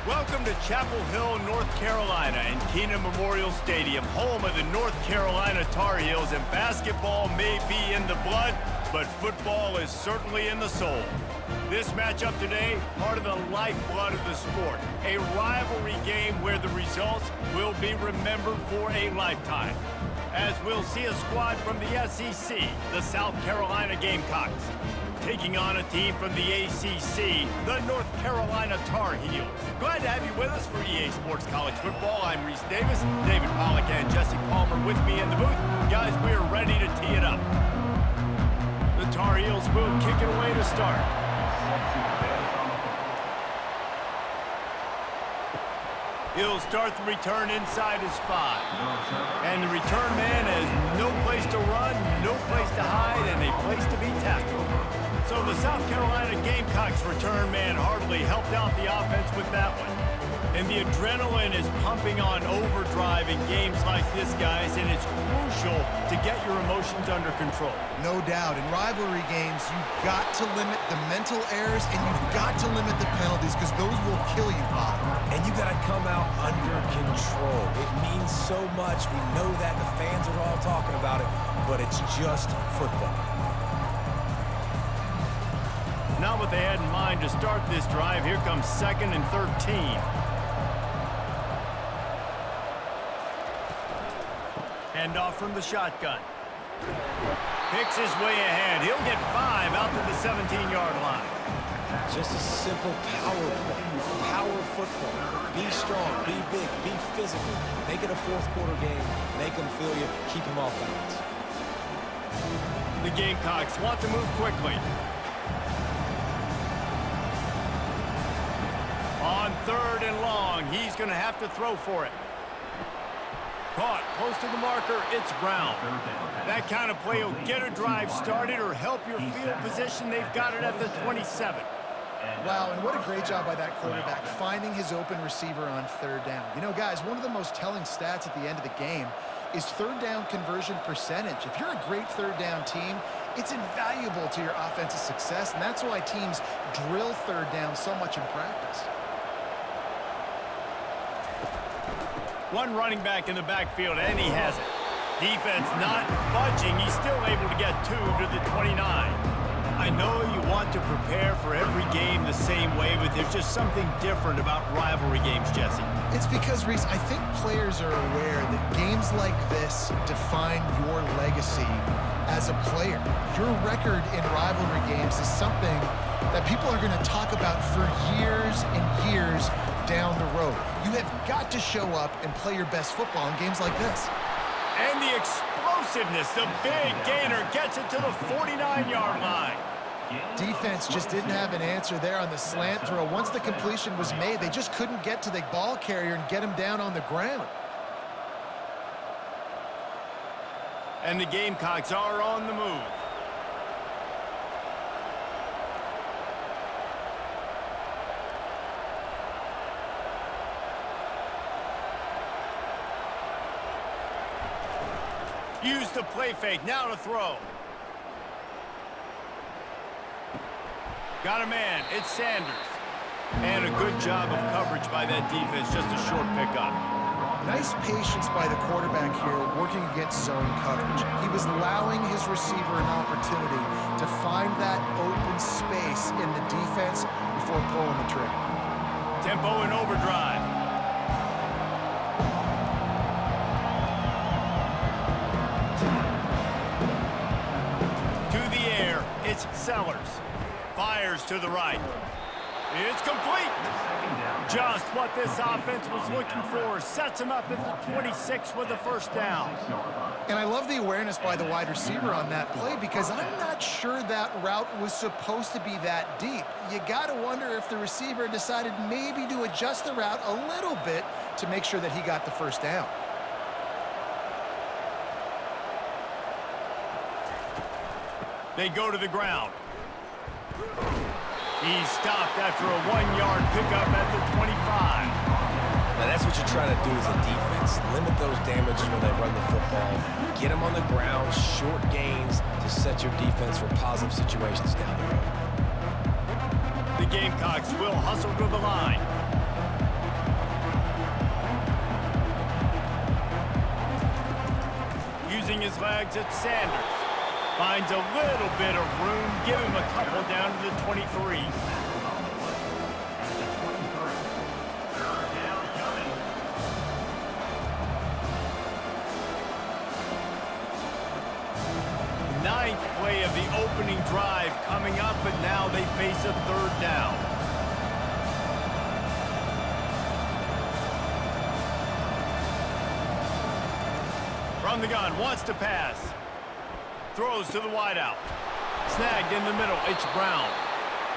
Welcome to Chapel Hill, North Carolina, and Kenan Memorial Stadium, home of the North Carolina Tar Heels, and basketball may be in the blood, but football is certainly in the soul. This matchup today, part of the lifeblood of the sport, a rivalry game where the results will be remembered for a lifetime. As we'll see a squad from the SEC, the South Carolina Gamecocks, taking on a team from the ACC, the North Carolina Tar Heels. Glad to have you with us for EA Sports College Football. I'm Reese Davis, David Pollack and Jesse Palmer with me in the booth. Guys, we are ready to tee it up. The Tar Heels will kick it away to start. He'll start the return inside his 5. And the return man has no place to run, no place to hide, and a place to be tackled. So the South Carolina Gamecocks return man hardly helped out the offense with that one. And the adrenaline is pumping on overdrive in games like this, guys, and it's crucial to get your emotions under control. No doubt. In rivalry games, you've got to limit the mental errors and you've got to limit the penalties because those will kill you, Bob. And you got to come out under control. It means so much. We know that. The fans are all talking about it, but it's just football. Not what they had in mind to start this drive. Here comes 2nd and 13. Hand off from the shotgun. Picks his way ahead. He'll get 5 out to the 17-yard line. Just a simple power play. Power football. Be strong, be big, be physical. Make it a fourth-quarter game. Make them feel you. Keep them off balance. The Gamecocks want to move quickly. On 3rd and long, he's going to have to throw for it. Caught close to the marker, it's Brown. That kind of play will get a drive started or help your field position. They've got it at the 27. Wow, and what a great job by that quarterback, finding his open receiver on 3rd down. You know, guys, one of the most telling stats at the end of the game is 3rd down conversion percentage. If you're a great 3rd down team, it's invaluable to your offensive success, and that's why teams drill 3rd down so much in practice. One running back in the backfield, and he has it. Defense not budging. He's still able to get 2 to the 29. I know you want to prepare for every game the same way, but there's just something different about rivalry games, Jesse. It's because, Reese, I think players are aware that games like this define your legacy as a player. Your record in rivalry games is something that people are going to talk about for years and years down the road. You have got to show up and play your best football in games like this. And the explosiveness, the big gainer gets it to the 49-yard line. Defense just didn't have an answer there on the slant throw. Once the completion was made, they just couldn't get to the ball carrier and get him down on the ground. And the Gamecocks are on the move. Use the play fake, now to throw. Got a man, it's Sanders. And a good job of coverage by that defense, just a short pickup. Nice patience by the quarterback here, working against zone coverage. He was allowing his receiver an opportunity to find that open space in the defense before pulling the trigger. Tempo and overdrive. It's Sellers. Fires to the right. It's complete. Just what this offense was looking for. Sets him up at the 26 with the 1st down. And I love the awareness by the wide receiver on that play because I'm not sure that route was supposed to be that deep. You got to wonder if the receiver decided maybe to adjust the route a little bit to make sure that he got the 1st down. They go to the ground. He's stopped after a 1-yard pickup at the 25. Now that's what you're trying to do as a defense. Limit those damages when they run the football. Get them on the ground, short gains to set your defense for positive situations down the road. The Gamecocks will hustle to the line. his legs, it's Sanders. Finds a little bit of room, give him a couple down to the 23. Ninth play of the opening drive coming up, but now they face a third down. From the gun, wants to pass. Throws to the wideout. Snagged in the middle, it's Brown.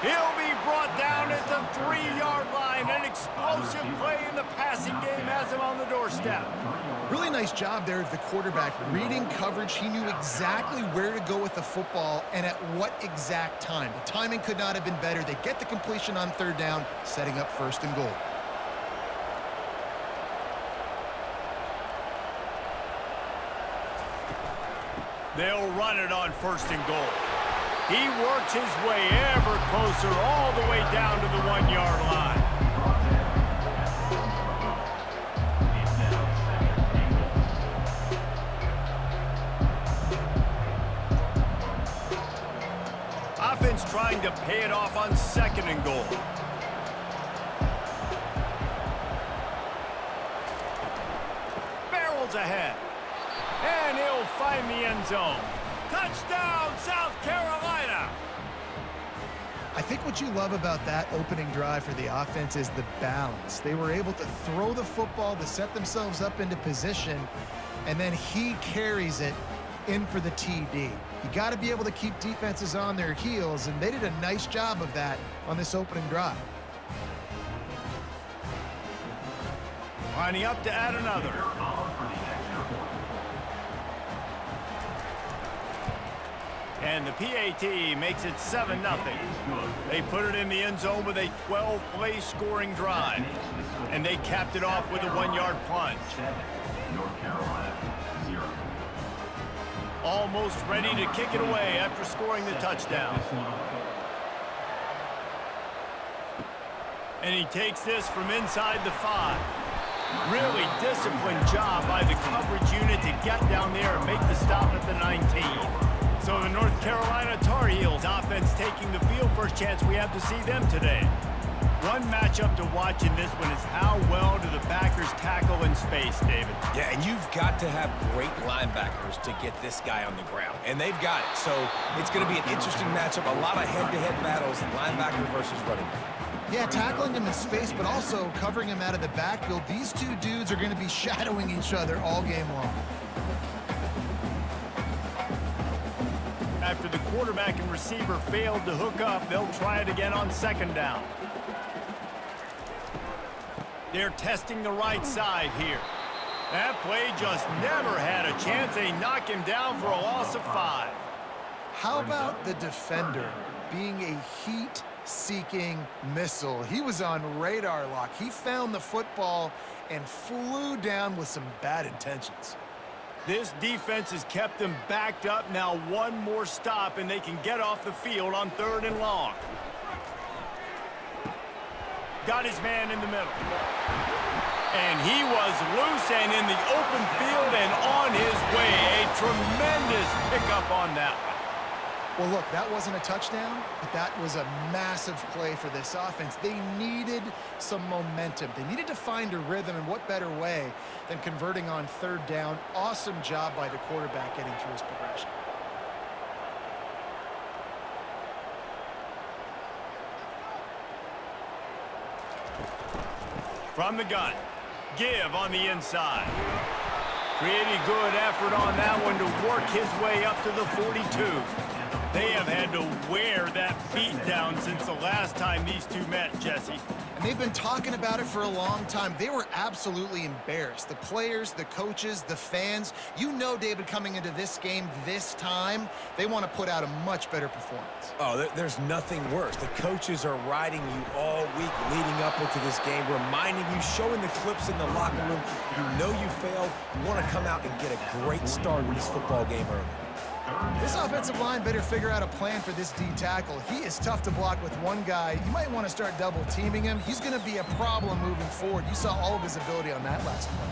He'll be brought down at the 3-yard line. An explosive play in the passing game has him on the doorstep. Really nice job there of the quarterback. Reading coverage, he knew exactly where to go with the football and at what exact time. The timing could not have been better. They get the completion on third down, setting up first and goal. They'll run it on first and goal. He works his way ever closer all the way down to the 1-yard line. Offense trying to pay it off on second and goal. Barrels ahead. And he'll find the end zone. Touchdown, South Carolina! I think what you love about that opening drive for the offense is the balance. They were able to throw the football to set themselves up into position, and then he carries it in for the TD. You got to be able to keep defenses on their heels, and they did a nice job of that on this opening drive. Lining up to add another. And the PAT makes it 7-0. They put it in the end zone with a 12-play scoring drive. And they capped it off with a 1-yard plunge. North Carolina, 0. Almost ready to kick it away after scoring the touchdown. And he takes this from inside the 5. Really disciplined job by the coverage unit to get down there and make the stop at the 19. So the North Carolina Tar Heels offense taking the field. First chance we have to see them today. One matchup to watch in this one is how well do the backers tackle in space, David? Yeah, and you've got to have great linebackers to get this guy on the ground. And they've got it. So it's going to be an interesting matchup. A lot of head-to-head battles, linebacker versus running back. Yeah, tackling him in space, but also covering him out of the backfield. These two dudes are going to be shadowing each other all game long. After the quarterback and receiver failed to hook up, they'll try it again on second down. They're testing the right side here. That play just never had a chance. They knock him down for a loss of 5. How about the defender being a heat-seeking missile? He was on radar lock. He found the football and flew down with some bad intentions. This defense has kept them backed up. Now one more stop, and they can get off the field on third and long. Got his man in the middle. And he was loose and in the open field and on his way. A tremendous pickup on that one. Well, look, that wasn't a touchdown, but that was a massive play for this offense. They needed some momentum. They needed to find a rhythm, and what better way than converting on third down. Awesome job by the quarterback getting through his progression. From the gun, give on the inside. Pretty good effort on that one to work his way up to the 42. They have had to wear that beat down since the last time these two met, Jesse. And they've been talking about it for a long time. They were absolutely embarrassed. The players, the coaches, the fans. You know, David, coming into this game this time, they want to put out a much better performance. Oh, there's nothing worse. The coaches are riding you all week leading up into this game, reminding you, showing the clips in the locker room. You know you failed. You want to come out and get a great start in this football game early. This offensive line better figure out a plan for this D tackle. He is tough to block with one guy. You might want to start double teaming him. He's going to be a problem moving forward. You saw all of his ability on that last play.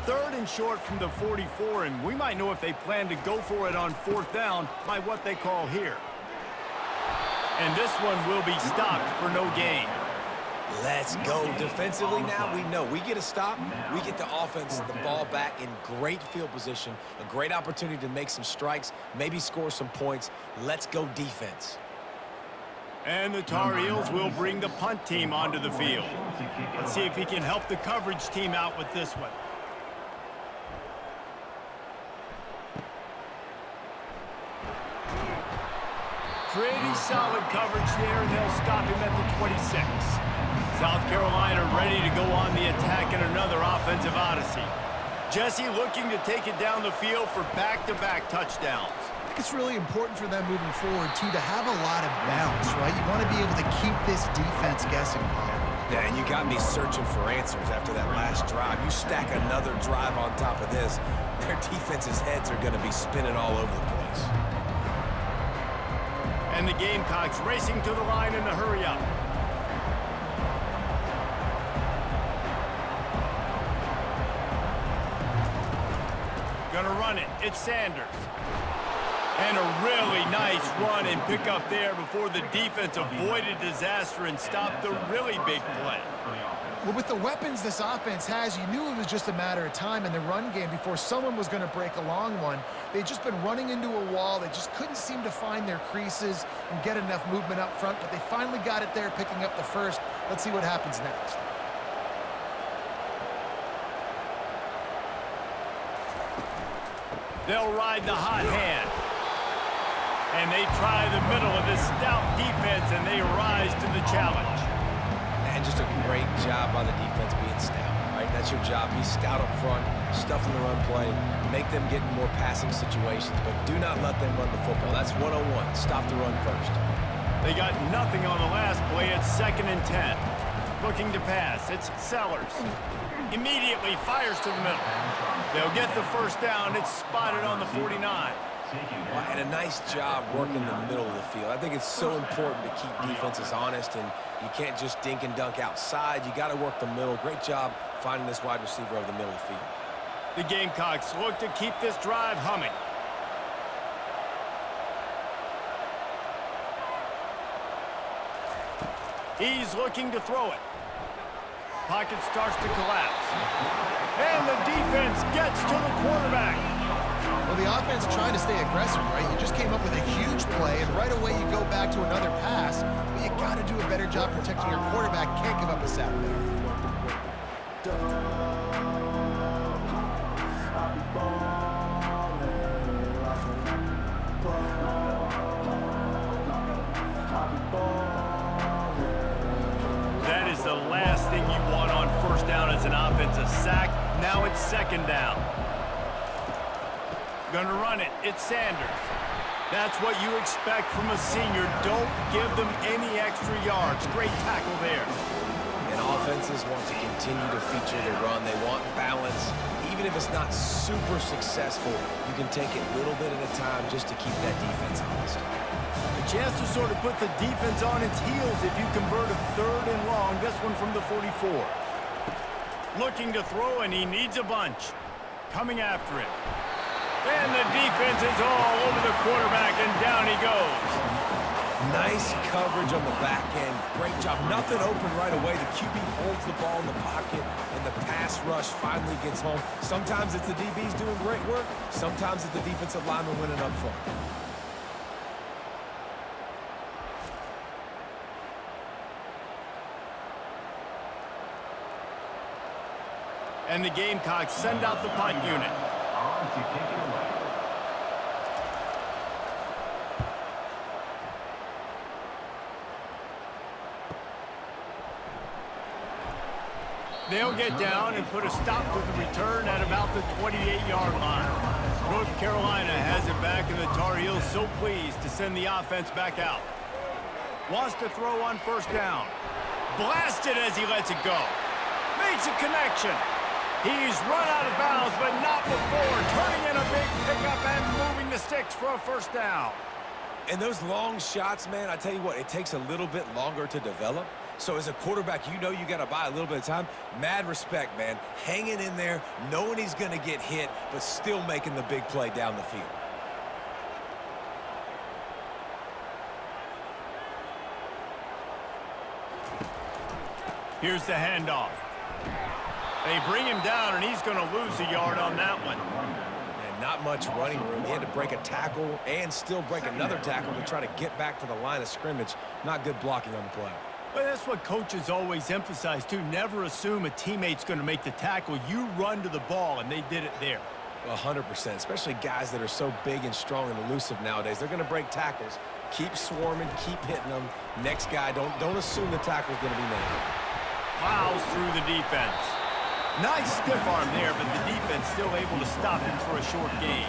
3rd and short from the 44, and we might know if they plan to go for it on 4th down by what they call here. And this one will be stopped for no gain. Let's go. Defensively now, we know we get a stop. We get the offense the ball back in great field position, a great opportunity to make some strikes, maybe score some points. Let's go defense. And the Tar Heels will bring the punt team onto the field. Let's see if he can help the coverage team out with this one. Pretty solid coverage there, and they'll stop him at the 26. South Carolina ready to go on the attack in another offensive odyssey. Jesse looking to take it down the field for back-to-back touchdowns. I think it's really important for them moving forward, too, to have a lot of bounce, right? You want to be able to keep this defense guessing, Paul. Yeah, and you got me searching for answers after that last drive. You stack another drive on top of this, their defense's heads are going to be spinning all over the place. And the Gamecocks racing to the line in a hurry-up. Gonna run it. It's Sanders. And a really nice run and pick up there before the defense avoided disaster and stopped the really big play. Well, with the weapons this offense has, you knew it was just a matter of time in the run game before someone was going to break a long one. They'd just been running into a wall. They just couldn't seem to find their creases and get enough movement up front, but they finally got it there, picking up the first. Let's see what happens next. They'll ride the hot hand. And they try the middle of this stout defense, and they rise to the challenge. And just a great job by the defense being stout, right? That's your job. Be stout up front, stuff in the run play, make them get in more passing situations, but do not let them run the football. That's 101. Stop the run first. They got nothing on the last play. It's 2nd and 10. Looking to pass. It's Sellers. Immediately fires to the middle. They'll get the first down. It's spotted on the 49. And a nice job working the middle of the field. I think it's so important to keep defenses honest, and you can't just dink and dunk outside. You got to work the middle. Great job finding this wide receiver over the middle of the field. The Gamecocks look to keep this drive humming. He's looking to throw it. Pocket starts to collapse. And the defense gets to the quarterback. Well, the offense trying to stay aggressive, right? You just came up with a huge play, and right away you go back to another pass. But you got to do a better job protecting your quarterback. Can't give up a sack there. That is the last thing you want on first down as an offensive sack. Now it's 2nd down. Gonna run it. It's Sanders. That's what you expect from a senior. Don't give them any extra yards. Great tackle there. And offenses want to continue to feature the run. They want balance. Even if it's not super successful, you can take it little bit at a time just to keep that defense honest. A chance to sort of put the defense on its heels if you convert a 3rd and long. This one from the 44. Looking to throw, and he needs a bunch. Coming after it. And the defense is all over the quarterback, and down he goes. Nice coverage on the back end. Great job. Nothing open right away. The QB holds the ball in the pocket, and the pass rush finally gets home. Sometimes it's the DBs doing great work. Sometimes it's the defensive lineman winning up front. And the Gamecocks send out the punt unit. On to kick it away. They'll get down and put a stop to the return at about the 28-yard line. North Carolina has it back, and the Tar Heels so pleased to send the offense back out. Wants to throw on first down. Blasted as he lets it go. Makes a connection. He's run out of bounds, but not before. Turning in a big pickup and moving the sticks for a first down. And those long shots, man, I tell you what, it takes a little bit longer to develop. So as a quarterback, you know you got to buy a little bit of time. Mad respect, man. Hanging in there, knowing he's going to get hit, but still making the big play down the field. Here's the handoff. They bring him down, and he's going to lose a yard on that one. And not much running room. He had to break a tackle and still break another tackle to try to get back to the line of scrimmage. Not good blocking on the play. Well, that's what coaches always emphasize, too. Never assume a teammate's going to make the tackle. You run to the ball, and they did it there. 100%, especially guys that are so big and strong and elusive nowadays. They're going to break tackles. Keep swarming, keep hitting them. Next guy, don't assume the tackle's going to be made. Plows through the defense. Nice stiff arm there, but the defense still able to stop him for a short gain.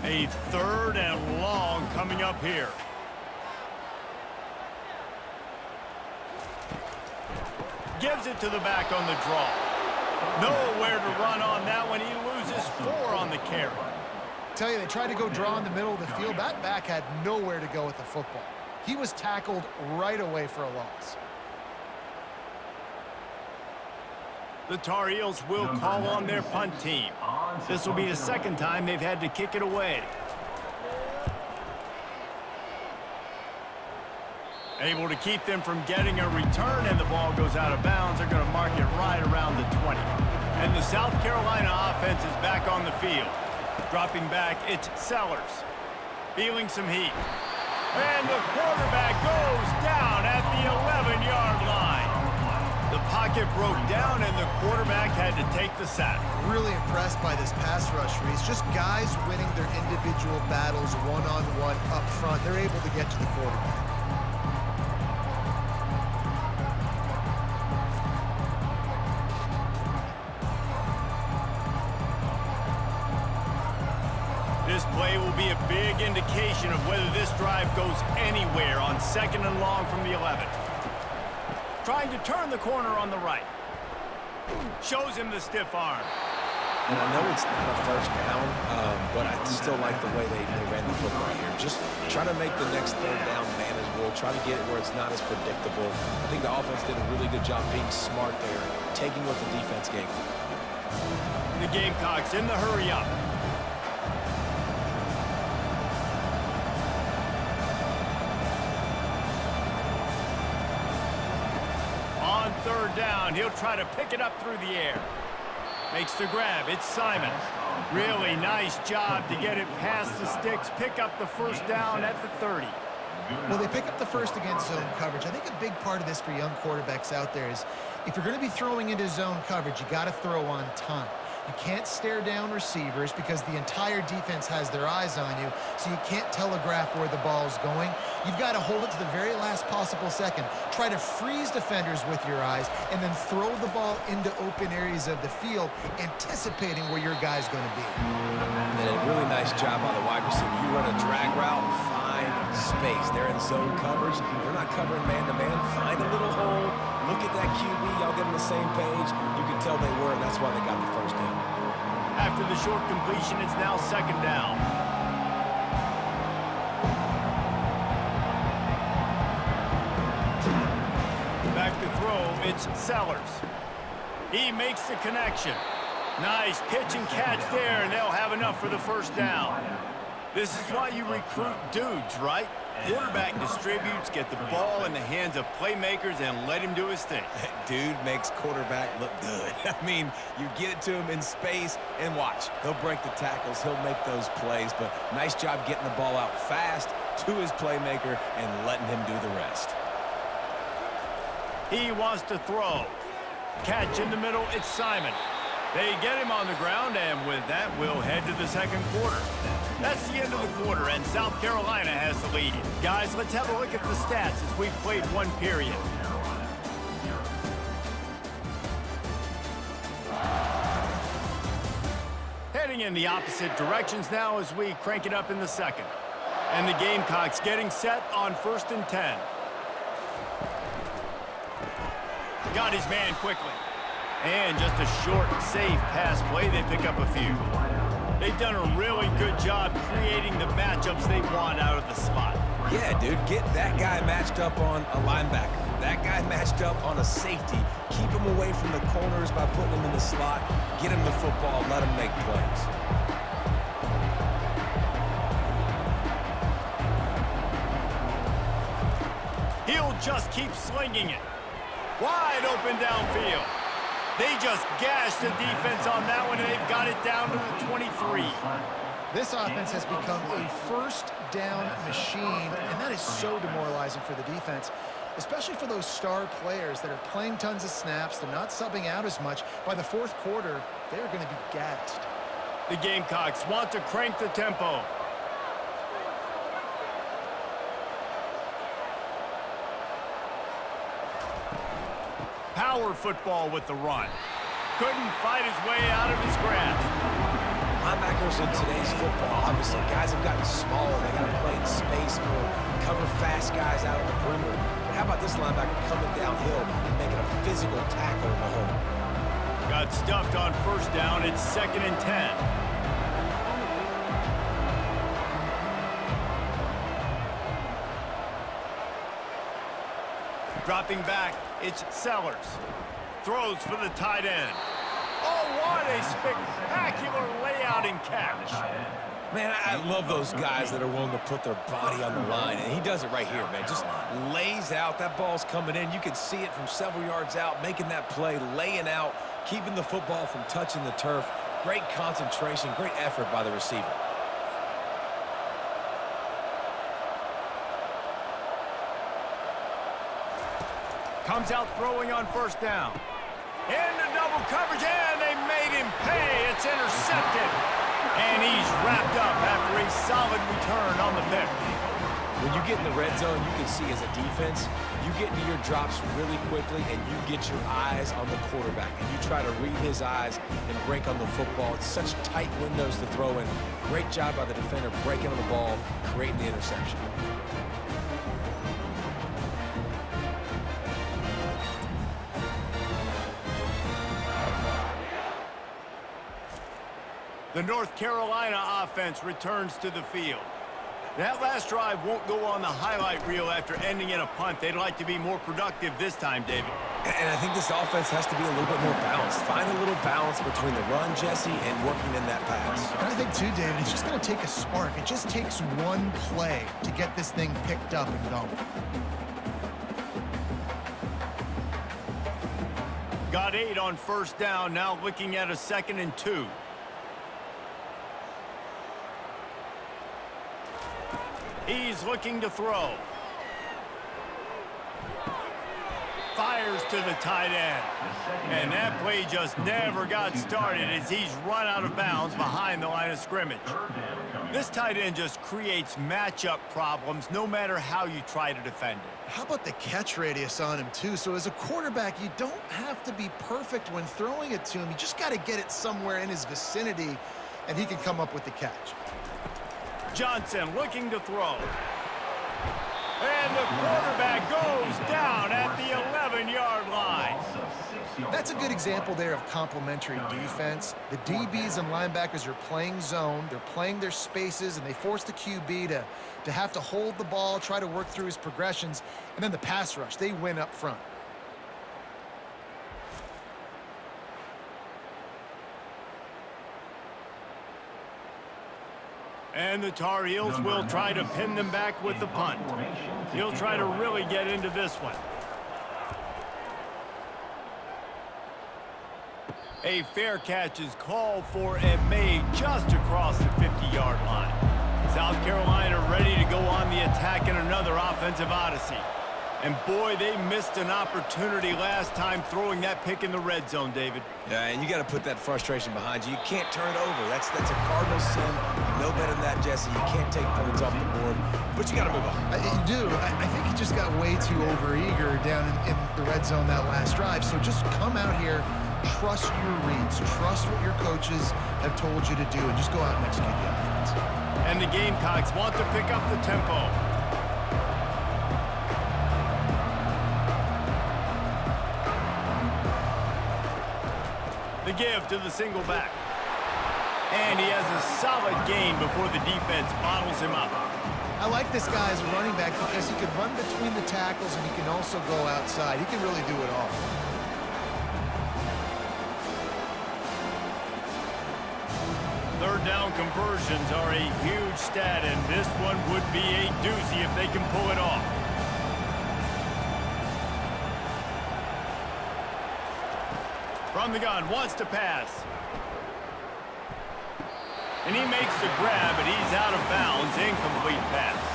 A 3rd and long coming up here. Gives it to the back on the draw. Nowhere to run on that one. He loses 4 on the carry. Tell you, they tried to go draw in the middle of the field. That back had nowhere to go with the football. He was tackled right away for a loss. The Tar Heels will call on their punt team. This will be the second time they've had to kick it away. Able to keep them from getting a return, and the ball goes out of bounds. They're going to mark it right around the 20. And the South Carolina offense is back on the field. Dropping back, it's Sellers. Feeling some heat. And the quarterback goes down at the 11-yard line. The pocket broke down, and the quarterback had to take the sack. Really impressed by this pass rush, Reese. Just guys winning their individual battles one-on-one up front. They're able to get to the quarterback. This play will be a big indication of whether this drive goes anywhere on 2nd and long from the 11. Trying to turn the corner on the right. Shows him the stiff arm. And I know it's not a first down, but I still like the way they ran the football here. Just try to make the next 3rd down manageable. Try to get it where it's not as predictable. I think the offense did a really good job being smart there, taking what the defense gave them. The Gamecocks in the hurry up. On 3rd down, he'll try to pick it up through the air. Makes the grab. It's Simon. Really nice job to get it past the sticks, pick up the 1st down at the 30. Well, they pick up the first against zone coverage. I think a big part of this for young quarterbacks out there is if you're going to be throwing into zone coverage, you got to throw on time. You can't stare down receivers because the entire defense has their eyes on you, so you can't telegraph where the ball is going. You've got to hold it to the very last possible second. Try to freeze defenders with your eyes, and then throw the ball into open areas of the field, anticipating where your guy's going to be. And a really nice job by the wide receiver. You run a drag route, find space. They're in zone coverage. They're not covering man-to-man. Find a little hole. Look at that QB. Y'all get on the same page. You can tell they were, and that's why they got the 1st down. After the short completion, it's now 2nd down. Back to throw, it's Sellers. He makes the connection. Nice pitch and catch there, and they'll have enough for the 1st down. This is why you recruit dudes, right? Quarterback distributes, get the ball in the hands of playmakers, and let him do his thing. Dude makes quarterback look good. I mean, you get it to him in space, and watch. He'll break the tackles. He'll make those plays, but nice job getting the ball out fast to his playmaker and letting him do the rest. He wants to throw. Catch in the middle, it's Simon. They get him on the ground, and with that, we'll head to the 2nd quarter. That's the end of the quarter, and South Carolina has the lead. Guys, let's have a look at the stats as we've played 1 period. Heading in the opposite directions now as we crank it up in the 2nd. And the Gamecocks getting set on 1st and 10. Got his man quickly. And just a short, safe pass play, they pick up a few. They've done a really good job creating the matchups they want out of the slot. Yeah, dude, get that guy matched up on a linebacker. That guy matched up on a safety. Keep him away from the corners by putting him in the slot. Get him the football, let him make plays. He'll just keep slinging it. Wide open downfield. They just gashed the defense on that one, and they've got it down to the 23. This offense has become a first down machine, and that is so demoralizing for the defense, especially for those star players that are playing tons of snaps. They're not subbing out as much. By the fourth quarter, they're going to be gassed. The Gamecocks want to crank the tempo. Power football with the run. Couldn't fight his way out of his grasp. Linebackers in today's football, obviously, guys have gotten smaller. They got to play in space more, cover fast guys out of the perimeter. But how about this linebacker coming downhill and making a physical tackle in the hole? Got stuffed on first down. It's 2nd and 10. Dropping back, it's Sellers. Throws for the tight end. Oh, what a spectacular layout and catch. Man, I love those guys that are willing to put their body on the line, and he does it right here, man. Just lays out. That ball's coming in. You can see it from several yards out, making that play, laying out, keeping the football from touching the turf. Great concentration, great effort by the receiver. Comes out throwing on first down. Into double coverage, and they made him pay. It's intercepted. And he's wrapped up after a solid return on the pick. When you get in the red zone, you can see as a defense, you get into your drops really quickly, and you get your eyes on the quarterback. And you try to read his eyes and break on the football. It's such tight windows to throw in. Great job by the defender breaking on the ball, creating the interception. The North Carolina offense returns to the field. That last drive won't go on the highlight reel after ending in a punt. They'd like to be more productive this time, David. And I think this offense has to be a little bit more balanced. Find a little balance between the run, Jesse, and working in that pass. And I think, too, David, it's just going to take a spark. It just takes one play to get this thing picked up and going. Got 8 on first down, now looking at a 2nd and 2. He's looking to throw. Fires to the tight end. And that play just never got started as he's run out of bounds behind the line of scrimmage. This tight end just creates matchup problems no matter how you try to defend it. How about the catch radius on him, too? So as a quarterback, you don't have to be perfect when throwing it to him. You just got to get it somewhere in his vicinity, and he can come up with the catch. Johnson looking to throw. And the quarterback goes down at the 11-yard line. That's a good example there of complementary defense. The DBs and linebackers are playing zone. They're playing their spaces, and they force the QB to have to hold the ball, try to work through his progressions, and then the pass rush. They win up front. And the Tar Heels will try to pin them back with the punt. He'll try to really get into this one. A fair catch is called for and made just across the 50-yard line. South Carolina ready to go on the attack in another offensive odyssey. And boy, they missed an opportunity last time throwing that pick in the red zone, David. Yeah, and you got to put that frustration behind you. You can't turn it over. That's a cardinal sin. You know better than that, Jesse. You can't take points off the board, but you got to move on. You do. I think he just got way too overeager down in the red zone that last drive. So just come out here, trust your reads, trust what your coaches have told you to do, and just go out and execute the offense. And the Gamecocks want to pick up the tempo. give to the single back. And he has a solid gain before the defense bottles him up. I like this guy as a running back because he can run between the tackles and he can also go outside. He can really do it all. Third down conversions are a huge stat, and this one would be a doozy if they can pull it off. From the gun, wants to pass. And he makes the grab, but he's out of bounds. Incomplete pass.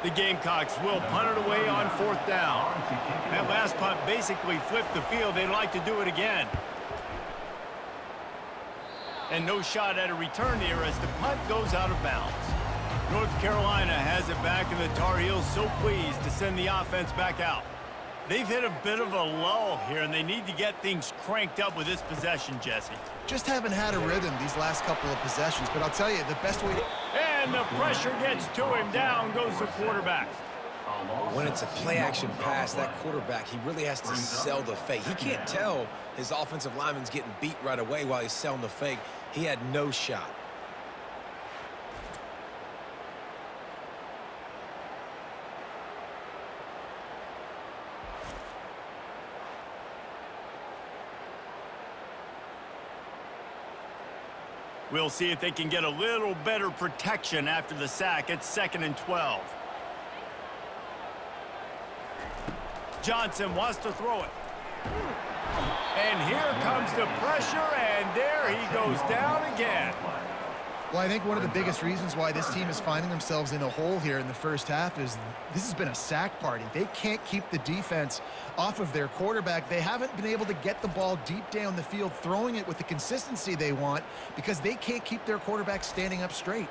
The Gamecocks will punt it away on 4th down. That last punt basically flipped the field. They'd like to do it again. And no shot at a return here as the punt goes out of bounds. North Carolina has it back, and the Tar Heels so pleased to send the offense back out. They've hit a bit of a lull here, and they need to get things cranked up with this possession, Jesse. Just haven't had a rhythm these last couple of possessions, but I'll tell you, the best way to... And the pressure gets to him. Down goes the quarterback. When it's a play-action pass, that quarterback, he really has to sell the fake. He can't tell his offensive lineman's getting beat right away while he's selling the fake. He had no shot. We'll see if they can get a little better protection after the sack. It's 2nd and 12. Johnson wants to throw it. And here comes the pressure, and there he goes down again. Well, I think one of the biggest reasons why this team is finding themselves in a hole here in the first half is this has been a sack party. They can't keep the defense off of their quarterback. They haven't been able to get the ball deep down the field, throwing it with the consistency they want because they can't keep their quarterback standing up straight.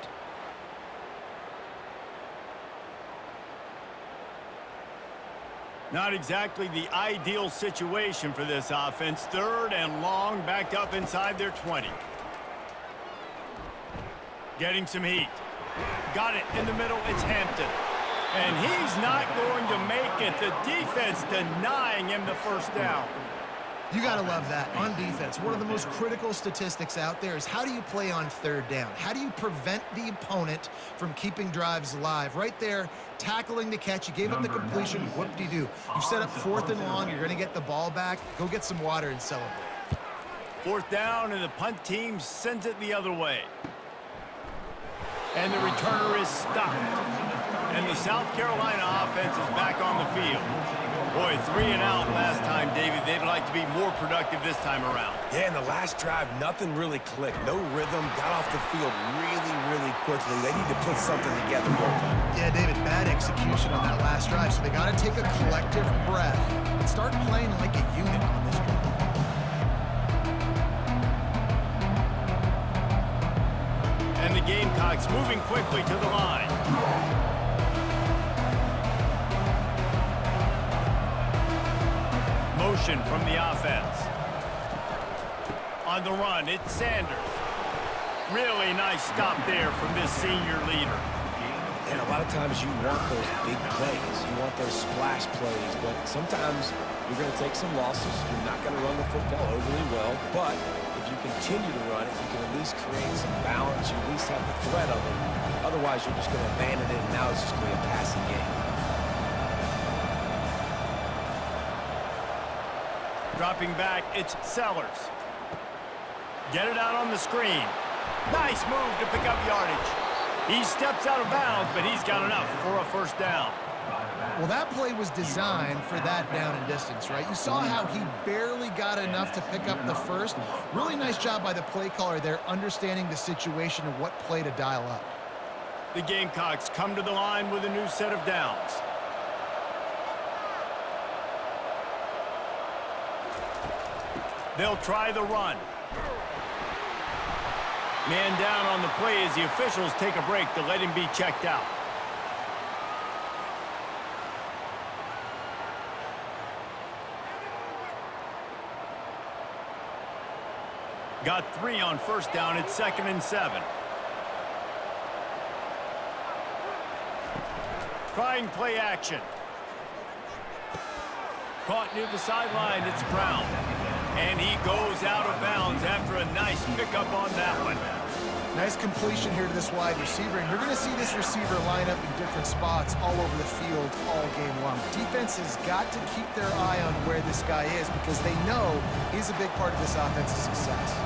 Not exactly the ideal situation for this offense. 3rd and long, backed up inside their 20. Getting some heat. Got it in the middle. It's Hampton. And he's not going to make it. The defense denying him the first down. You got to love that on defense. One of the most critical statistics out there is how do you play on 3rd down? How do you prevent the opponent from keeping drives alive? Right there, tackling the catch. You gave up the completion. Whoop-de-doo. You set up 4th and long. You're going to get the ball back. Go get some water and celebrate. 4th down, and the punt team sends it the other way. And the returner is stopped. And the South Carolina offense is back on the field. Boy, 3 and out last time, David. They'd like to be more productive this time around. Yeah, in the last drive, nothing really clicked. No rhythm, got off the field really quickly. They need to put something together here. Yeah, David, bad execution on that last drive, so they got to take a collective breath and start playing like a unit on this drive. And the Gamecocks moving quickly to the line. Motion from the offense. On the run, it's Sanders. Really nice stop there from this senior leader. And a lot of times you want those big plays. You want those splash plays, but sometimes you're going to take some losses. You're not going to run the football overly well, but if you continue to run it, you can at least create some balance. You at least have the threat of it. Otherwise, you're just going to abandon it, and now it's just going to be a passing game. Dropping back, it's Sellers. Get it out on the screen. Nice move to pick up yardage. He steps out of bounds, but he's got enough for a first down. Well, that play was designed for that down and distance, right? You saw how he barely got enough to pick up the first. Really nice job by the play caller there, understanding the situation and what play to dial up. The Gamecocks come to the line with a new set of downs. They'll try the run. Man down on the play as the officials take a break to let him be checked out. Got 3 on first down. It's 2nd and 7. Trying play action. Caught near the sideline, it's Brown. And he goes out of bounds after a nice pickup on that one. Nice completion here to this wide receiver, and you're going to see this receiver line up in different spots all over the field all game long. Defense has got to keep their eye on where this guy is because they know he's a big part of this offense's success.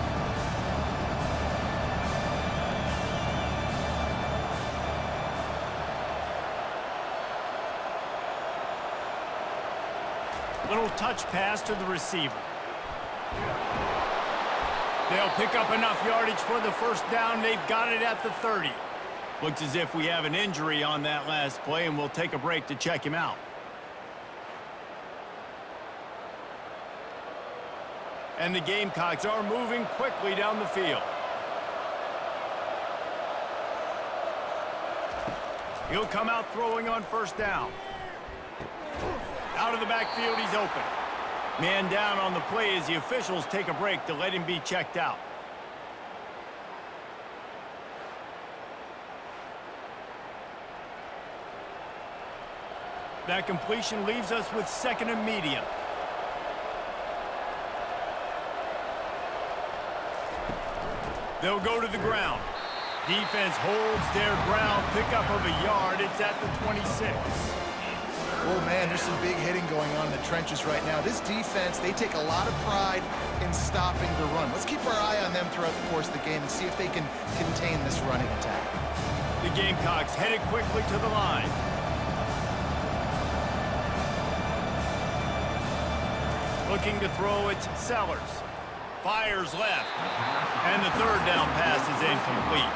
Little touch pass to the receiver. They'll pick up enough yardage for the first down. They've got it at the 30. Looks as if we have an injury on that last play, and we'll take a break to check him out. And the Gamecocks are moving quickly down the field. He'll come out throwing on first down. Out of the backfield, he's open. Man down on the play as the officials take a break to let him be checked out. That completion leaves us with second and medium. They'll go to the ground. Defense holds their ground. Pickup of a yard. It's at the 26. Oh, man, there's some big hitting going on in the trenches right now. This defense, they take a lot of pride in stopping the run. Let's keep our eye on them throughout the course of the game and see if they can contain this running attack. The Gamecocks headed quickly to the line. Looking to throw, it's Sellers. Fires left. And the third down pass is incomplete.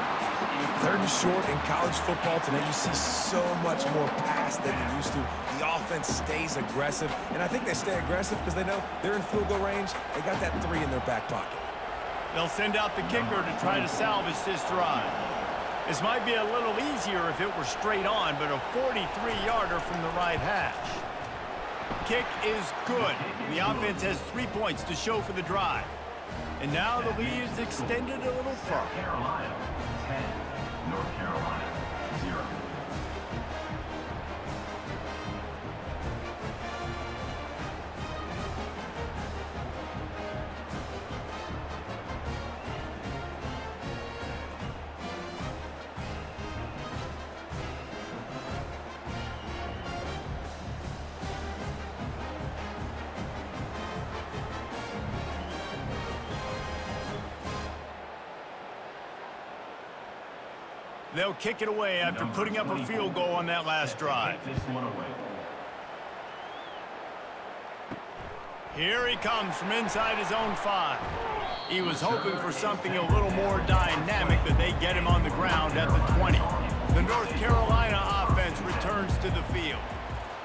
Third and short in college football today, you see so much more pass than you used to. The offense stays aggressive, and I think they stay aggressive because they know they're in field goal range. They got that 3 in their back pocket. They'll send out the kicker to try to salvage this drive. This might be a little easier if it were straight on, but a 43-yarder from the right hash. Kick is good. The offense has 3 points to show for the drive. And now the lead is extended a little further. Carolina 10, North Carolina 0. They'll kick it away after putting up a field goal on that last drive. Here he comes from inside his own 5. He was hoping for something a little more dynamic, but they get him on the ground at the 20. The North Carolina offense returns to the field.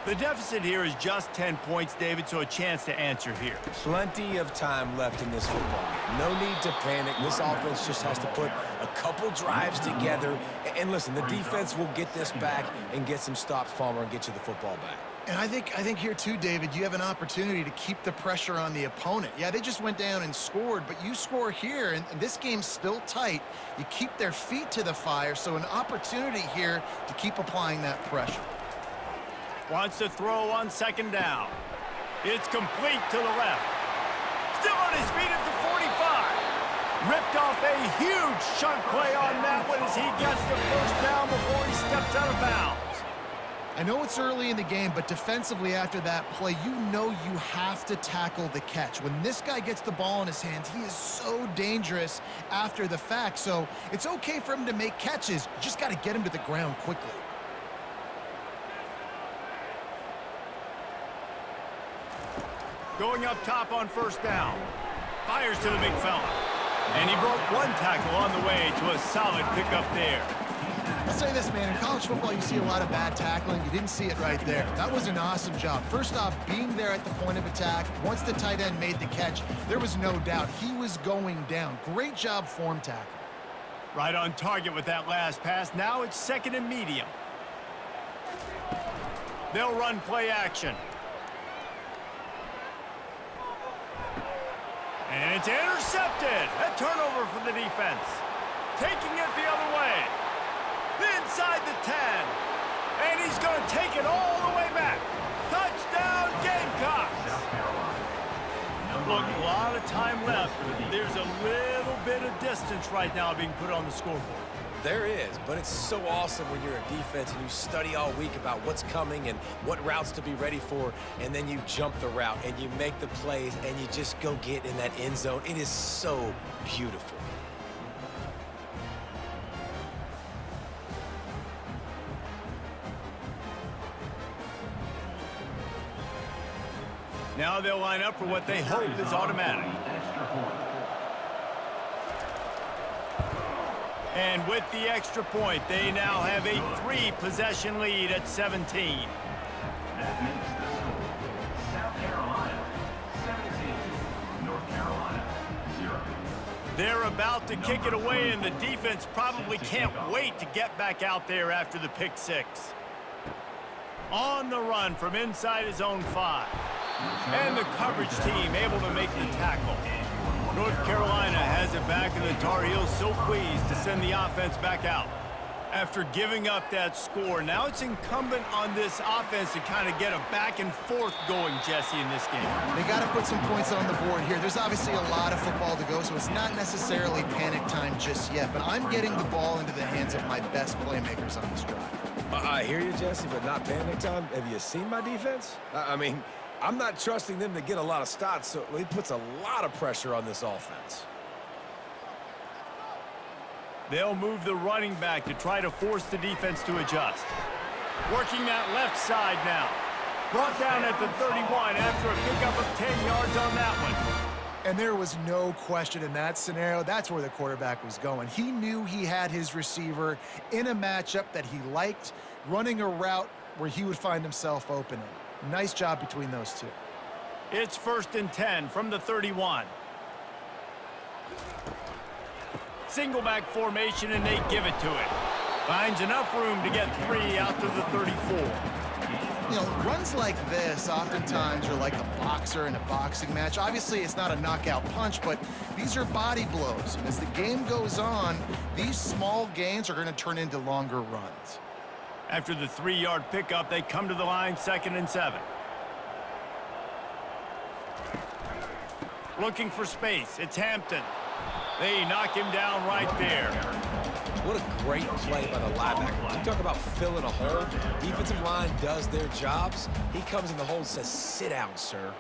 The deficit here is just 10 points, David, so a chance to answer here. Plenty of time left in this football game. No need to panic. This offense just has to put a couple drives together. And listen, the defense will get this back and get some stops, Palmer, and get you the football back. And I think here too, David, you have an opportunity to keep the pressure on the opponent. Yeah, they just went down and scored, but you score here, and this game's still tight. You keep their feet to the fire, so an opportunity here to keep applying that pressure. Wants to throw on second down. It's complete to the left. Still on his feet at the 45. Ripped off a huge chunk play on that one as he gets the first down before he steps out of bounds. I know it's early in the game, but defensively after that play, you know you have to tackle the catch. When this guy gets the ball in his hands, he is so dangerous after the fact. So it's okay for him to make catches. You just got to get him to the ground quickly. Going up top on first down. Fires to the big fella. And he broke one tackle on the way to a solid pickup there. I'll say this, man, in college football, you see a lot of bad tackling. You didn't see it right there. That was an awesome job. First off, being there at the point of attack. Once the tight end made the catch, there was no doubt he was going down. Great job form tackle. Right on target with that last pass. Now it's second and medium. They'll run play action. And it's intercepted. A turnover for the defense. Taking it the other way. Inside the 10. And he's going to take it all the way back. Touchdown, Gamecocks! Look, a lot of time left. There's a little bit of distance right now being put on the scoreboard. There is, but it's so awesome when you're a defense and you study all week about what's coming and what routes to be ready for, and then you jump the route and you make the plays and you just go get in that end zone. It is so beautiful. Now they'll line up for what they hope is automatic. And with the extra point, they now have a 3-possession lead at 17. That makes the score South Carolina 17, North Carolina 0. They're about to kick it away, and the defense probably can't wait to get back out there after the pick 6. On the run from inside his own 5. And the coverage team able to make the tackle. North Carolina has it back, and the Tar Heels so pleased to send the offense back out. After giving up that score, now it's incumbent on this offense to kind of get a back and forth going, Jesse, in this game. They got to put some points on the board here. There's obviously a lot of football to go, so it's not necessarily panic time just yet, but I'm getting the ball into the hands of my best playmakers on this drive. I hear you, Jesse, but not panic time. Have you seen my defense? I mean, I'm not trusting them to get a lot of stops, so it puts a lot of pressure on this offense. They'll move the running back to try to force the defense to adjust. Working that left side now. Brought down at the 31 after a pickup of 10 yards on that one. And there was no question in that scenario. That's where the quarterback was going. He knew he had his receiver in a matchup that he liked, running a route where he would find himself opening. Nice job between those two. It's 1st and 10 from the 31. Single back formation, and they give it to it. Finds enough room to get 3 out to the 34. You know, runs like this oftentimes are like a boxer in a boxing match. Obviously, it's not a knockout punch, but these are body blows. And as the game goes on, these small gains are going to turn into longer runs. After the 3-yard pickup, they come to the line, 2nd and 7. Looking for space. It's Hampton. They knock him down right there. What a great play by the linebacker. You talk about filling a hole. Defensive line does their jobs. He comes in the hole and says, "Sit down, sir."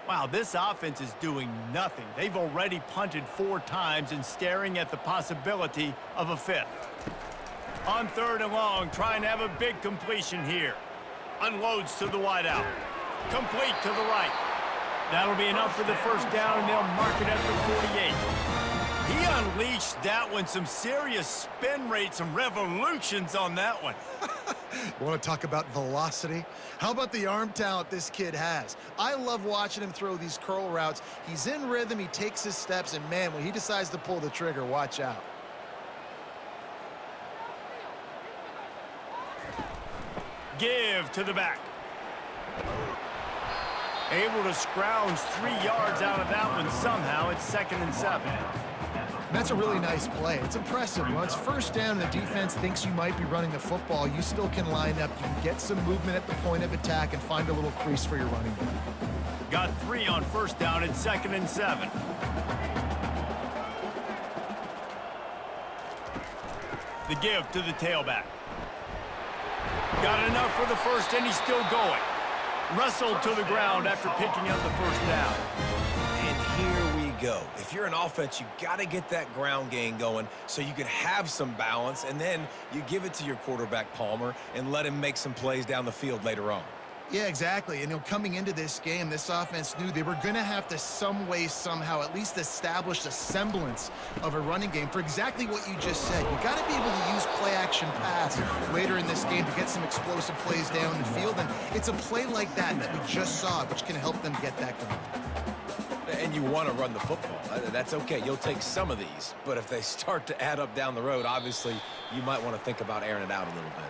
Wow, this offense is doing nothing. They've already punted 4 times and staring at the possibility of a 5th. On 3rd and long, trying to have a big completion here. Unloads to the wideout. Complete to the right. That'll be enough for the 1st down, and they'll mark it at the 48. He unleashed that one. Some serious spin rate, some revolutions on that one. Want to talk about velocity? How about the arm talent this kid has? I love watching him throw these curl routes. He's in rhythm, he takes his steps, and man, when he decides to pull the trigger, watch out. Give to the back. Able to scrounge 3 yards out of that one somehow. It's 2nd and 7. That's a really nice play. It's impressive. When it's 1st down and the defense thinks you might be running the football, you still can line up. You can get some movement at the point of attack and find a little crease for your running back. Got 3 on 1st down. It's 2nd and 7. The give to the tailback. Got enough for the 1st, and he's still going. Wrestled to the ground after picking up the 1st down. And here we go. If you're an offense, you got to get that ground game going so you can have some balance, and then you give it to your quarterback, Palmer, and let him make some plays down the field later on. Yeah, exactly. And you know, coming into this game, this offense knew they were going to have to some way, somehow, at least establish a semblance of a running game for exactly what you just said. You got to be able to use play-action pass later in this game to get some explosive plays down the field. And it's a play like that that we just saw, which can help them get that going. And you want to run the football. That's okay. You'll take some of these. But if they start to add up down the road, obviously, you might want to think about airing it out a little bit.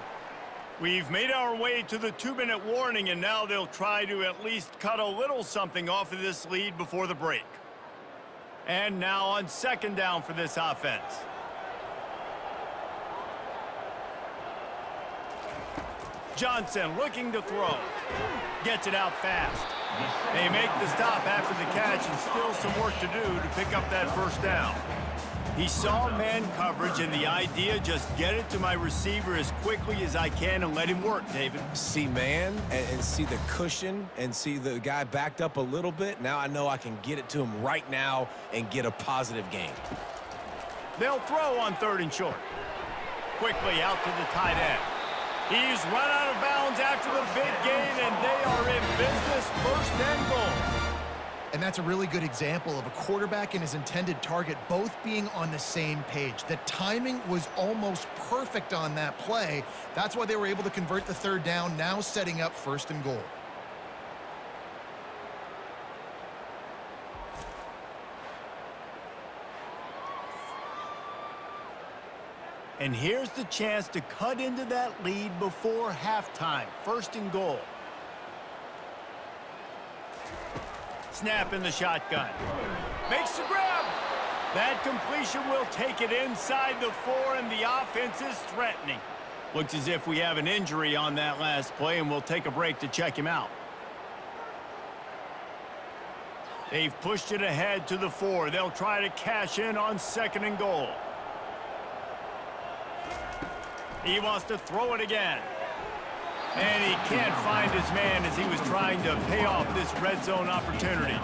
We've made our way to the 2-minute warning, and now they'll try to at least cut a little something off of this lead before the break. And now on 2nd down for this offense. Johnson looking to throw. Gets it out fast. They make the stop after the catch and still some work to do to pick up that first down. He saw man coverage, and the idea, just get it to my receiver as quickly as I can and let him work, David. See man and see the cushion and see the guy backed up a little bit. Now I know I can get it to him right now and get a positive gain. They'll throw on 3rd and short. Quickly out to the tight end. He's run out of bounds after the big gain, and they are in business, 1st and goal. And that's a really good example of a quarterback and his intended target both being on the same page. The timing was almost perfect on that play. That's why they were able to convert the 3rd down, now setting up 1st and goal. And here's the chance to cut into that lead before halftime. 1st and goal. Snap in the shotgun. Makes the grab. That completion will take it inside the 4, and the offense is threatening. Looks as if we have an injury on that last play, and we'll take a break to check him out. They've pushed it ahead to the 4. They'll try to cash in on 2nd and goal. He wants to throw it again. And he can't find his man as he was trying to pay off this red zone opportunity.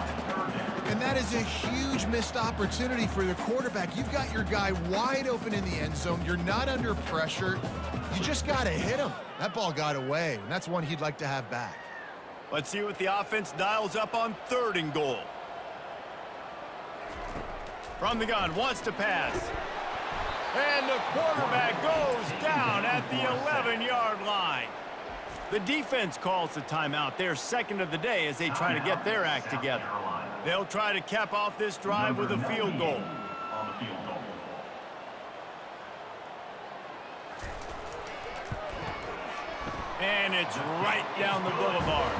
And that is a huge missed opportunity for the quarterback. You've got your guy wide open in the end zone. You're not under pressure. You just got to hit him. That ball got away, and that's one he'd like to have back. Let's see what the offense dials up on 3rd and goal. From the gun, wants to pass. And the quarterback goes down at the 11-yard line. The defense calls the timeout, their 2nd of the day, as they try to get their act together. They'll try to cap off this drive with a field goal. And it's right down the boulevard.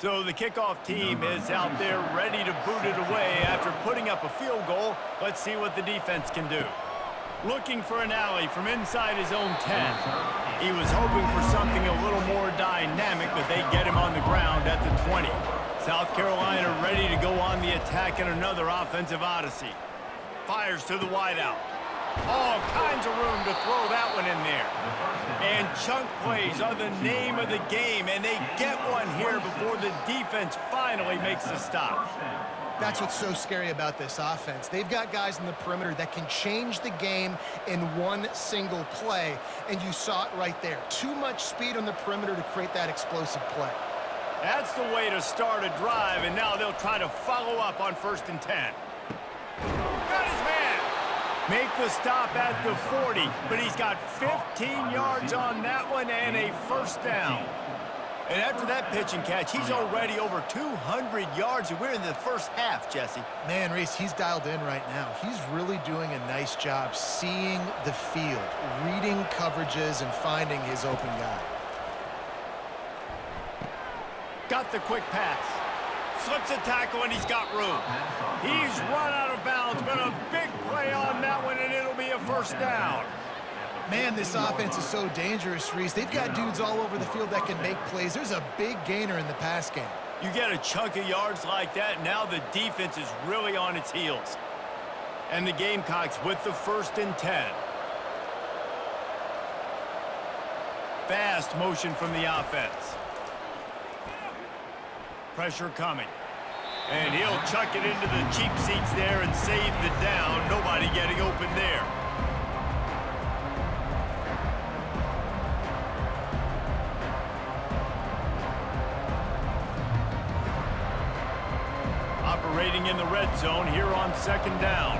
So the kickoff team is out there ready to boot it away after putting up a field goal. Let's see what the defense can do. Looking for an alley from inside his own 10. He was hoping for something a little more dynamic, but they get him on the ground at the 20. South Carolina ready to go on the attack in another offensive odyssey. Fires to the wideout. All kinds of room to throw that one in there. And chunk plays are the name of the game, and they get one here before the defense finally makes the stop. That's what's so scary about this offense. They've got guys in the perimeter that can change the game in one single play, and you saw it right there. Too much speed on the perimeter to create that explosive play. That's the way to start a drive, and now they'll try to follow up on 1st and 10. Got his man. Make the stop at the 40, but he's got 15 yards on that one and a 1st down. And after that pitch and catch, he's already over 200 yards, and we're in the first half, Jesse. Man, Reese, he's dialed in right now. He's really doing a nice job seeing the field, reading coverages, and finding his open guy. Got the quick pass. Slips a tackle, and he's got room. He's run out of bounds, but a big play on that one, and it'll be a 1st down. Man, this offense is so dangerous, Reese. They've got dudes all over the field that can make plays. There's a big gainer in the pass game. You get a chunk of yards like that, now the defense is really on its heels. And the Gamecocks with the 1st and 10. Fast motion from the offense. Pressure coming. And he'll chuck it into the cheap seats there and save the down. Nobody getting open there. Operating in the red zone here on 2nd down.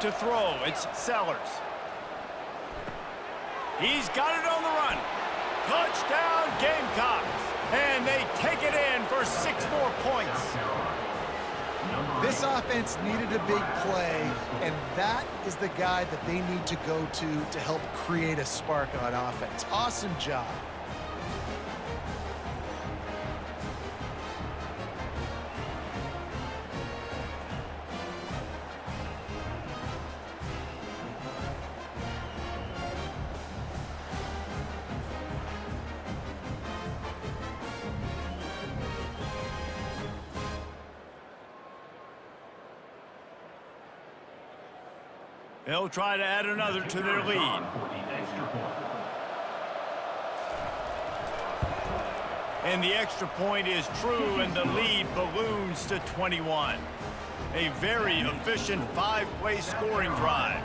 To throw, it's Sellers. He's got it on the run. Touchdown, Gamecocks. And they take it in for 6 more points. This offense needed a big play, and that is the guy that they need to go to help create a spark on offense. Awesome job. They'll try to add another to their lead. And the extra point is true, and the lead balloons to 21. A very efficient 5-play scoring drive.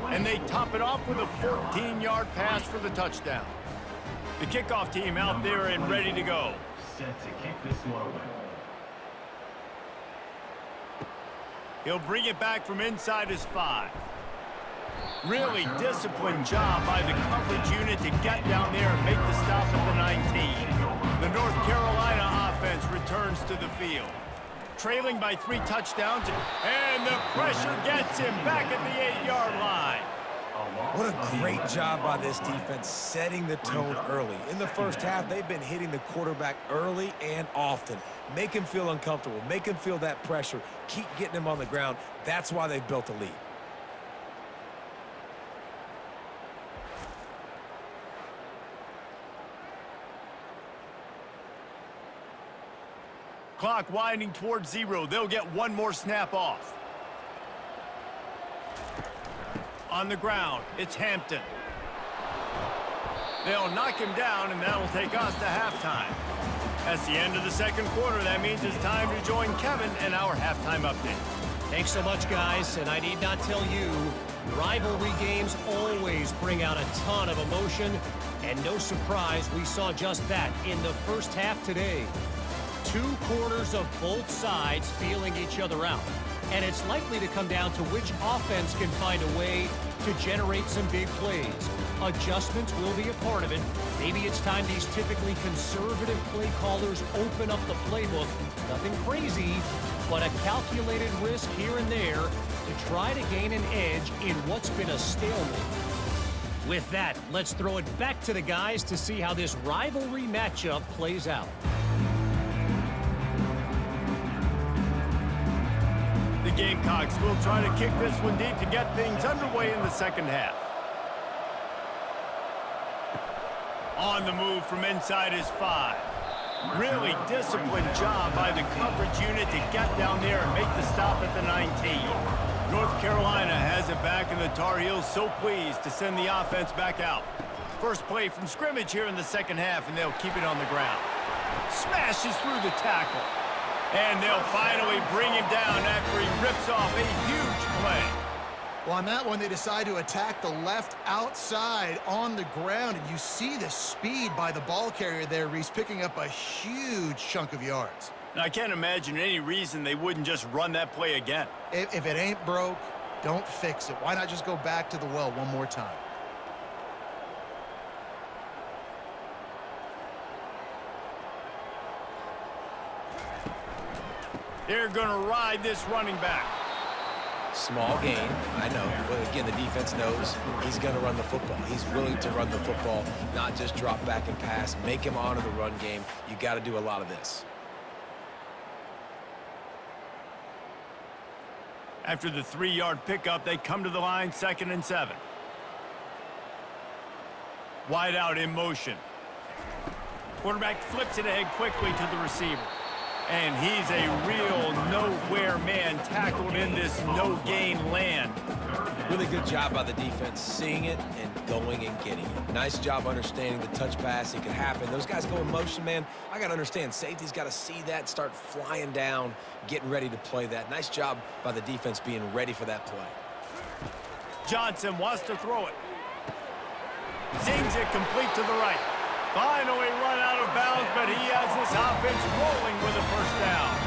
And they top it off with a 14-yard pass for the touchdown. The kickoff team out there and ready to go. Set to kick this one away. He'll bring it back from inside his 5. Really disciplined job by the coverage unit to get down there and make the stop at the 19. The North Carolina offense returns to the field. Trailing by 3 touchdowns, and the pressure gets him back at the 8-yard line. What a great job by this defense setting the tone early. In the first half, they've been hitting the quarterback early and often. Make him feel uncomfortable. Make him feel that pressure. Keep getting him on the ground. That's why they've built a lead. Clock winding towards 0. They'll get 1 more snap off. On the ground, it's Hampton. They'll knock him down, and that'll take us to halftime. That's the end of the second quarter. That means it's time to join Kevin and our halftime update. Thanks so much, guys, and I need not tell you, rivalry games always bring out a ton of emotion, and no surprise we saw just that in the first half today. 2 quarters of both sides feeling each other out. And it's likely to come down to which offense can find a way to generate some big plays. Adjustments will be a part of it. Maybe it's time these typically conservative play callers open up the playbook. Nothing crazy, but a calculated risk here and there to try to gain an edge in what's been a stalemate. With that, let's throw it back to the guys to see how this rivalry matchup plays out. The Gamecocks will try to kick this one deep to get things underway in the second half. On the move from inside his 5. Really disciplined job by the coverage unit to get down there and make the stop at the 19. North Carolina has it back, and the Tar Heels so pleased to send the offense back out. First play from scrimmage here in the second half, and they'll keep it on the ground. Smashes through the tackle. And they'll finally bring him down after he rips off a huge play. Well, on that one, they decide to attack the left outside on the ground, and you see the speed by the ball carrier there, Reese, picking up a huge chunk of yards. And I can't imagine any reason they wouldn't just run that play again. If it ain't broke, don't fix it. Why not just go back to the well one more time? They're going to ride this running back. Small gain, I know, but again, the defense knows he's going to run the football. He's willing to run the football, not just drop back and pass, make him honor the run game. You got to do a lot of this. After the 3-yard pickup, they come to the line, 2nd and 7. Wide out in motion. Quarterback flips it ahead quickly to the receiver. And he's a real nowhere man, tackled in this no-gain land. Really good job by the defense, seeing it and going and getting it. Nice job understanding the touch pass. It could happen. Those guys go in motion, man. I got to understand, safety's got to see that, start flying down, getting ready to play that. Nice job by the defense being ready for that play. Johnson wants to throw it. Zings it complete to the right. Finally run out of bounds, but he has this offense rolling with a first down.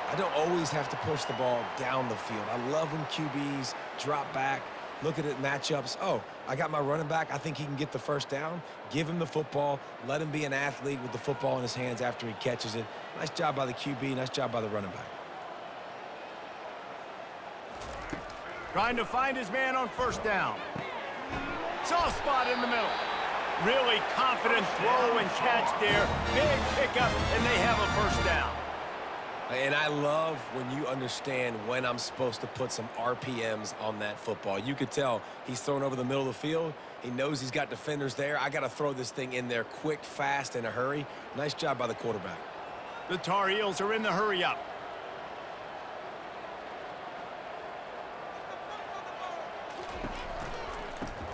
I don't always have to push the ball down the field. I love when QBs drop back Look at matchups. Oh, I got my running back. I think he can get the first down. Give him the football. Let him be an athlete with the football in his hands after he catches it. Nice job by the QB. Nice job by the running back. Trying to find his man on first down. Soft spot in the middle. Really confident throw and catch there. Big pickup, and they have a first down. And I love when you understand when I'm supposed to put some RPMs on that football. You could tell he's thrown over the middle of the field. He knows he's got defenders there. I got to throw this thing in there quick, fast, in a hurry. Nice job by the quarterback. The Tar Heels are in the hurry up.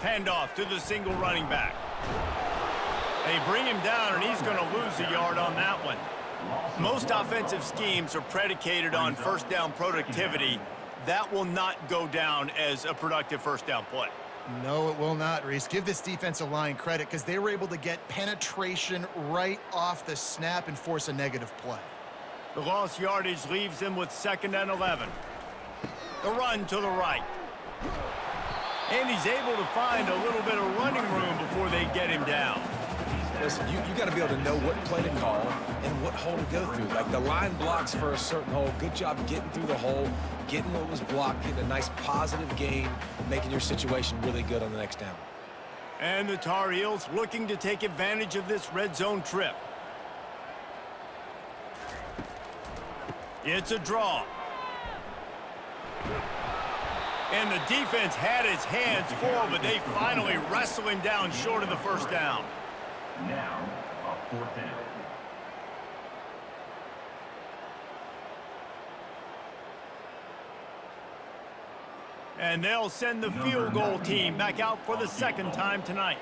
Handoff to the single running back. They bring him down, and he's going to lose a yard on that one. Most offensive schemes are predicated on first down productivity. That will not go down as a productive first down play. No, it will not, Reese. Give this defensive line credit because they were able to get penetration right off the snap and force a negative play. The lost yardage leaves them with 2nd and 11. The run to the right. And he's able to find a little bit of running room before they get him down. Listen, you got to be able to know what play to call and what hole to go through. Like the line blocks for a certain hole. Good job getting through the hole, getting what was blocked, getting a nice positive gain, making your situation really good on the next down. And the Tar Heels looking to take advantage of this red zone trip. It's a draw. And the defense had his hands full, but they finally wrestle him down short of the first down. Now, a 4th down. And they'll send the field goal team back out for the 2nd time tonight.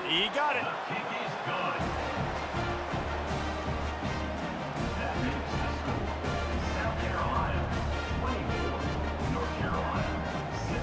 He got it. The kick is good. That makes the score South Carolina 24, North Carolina 6.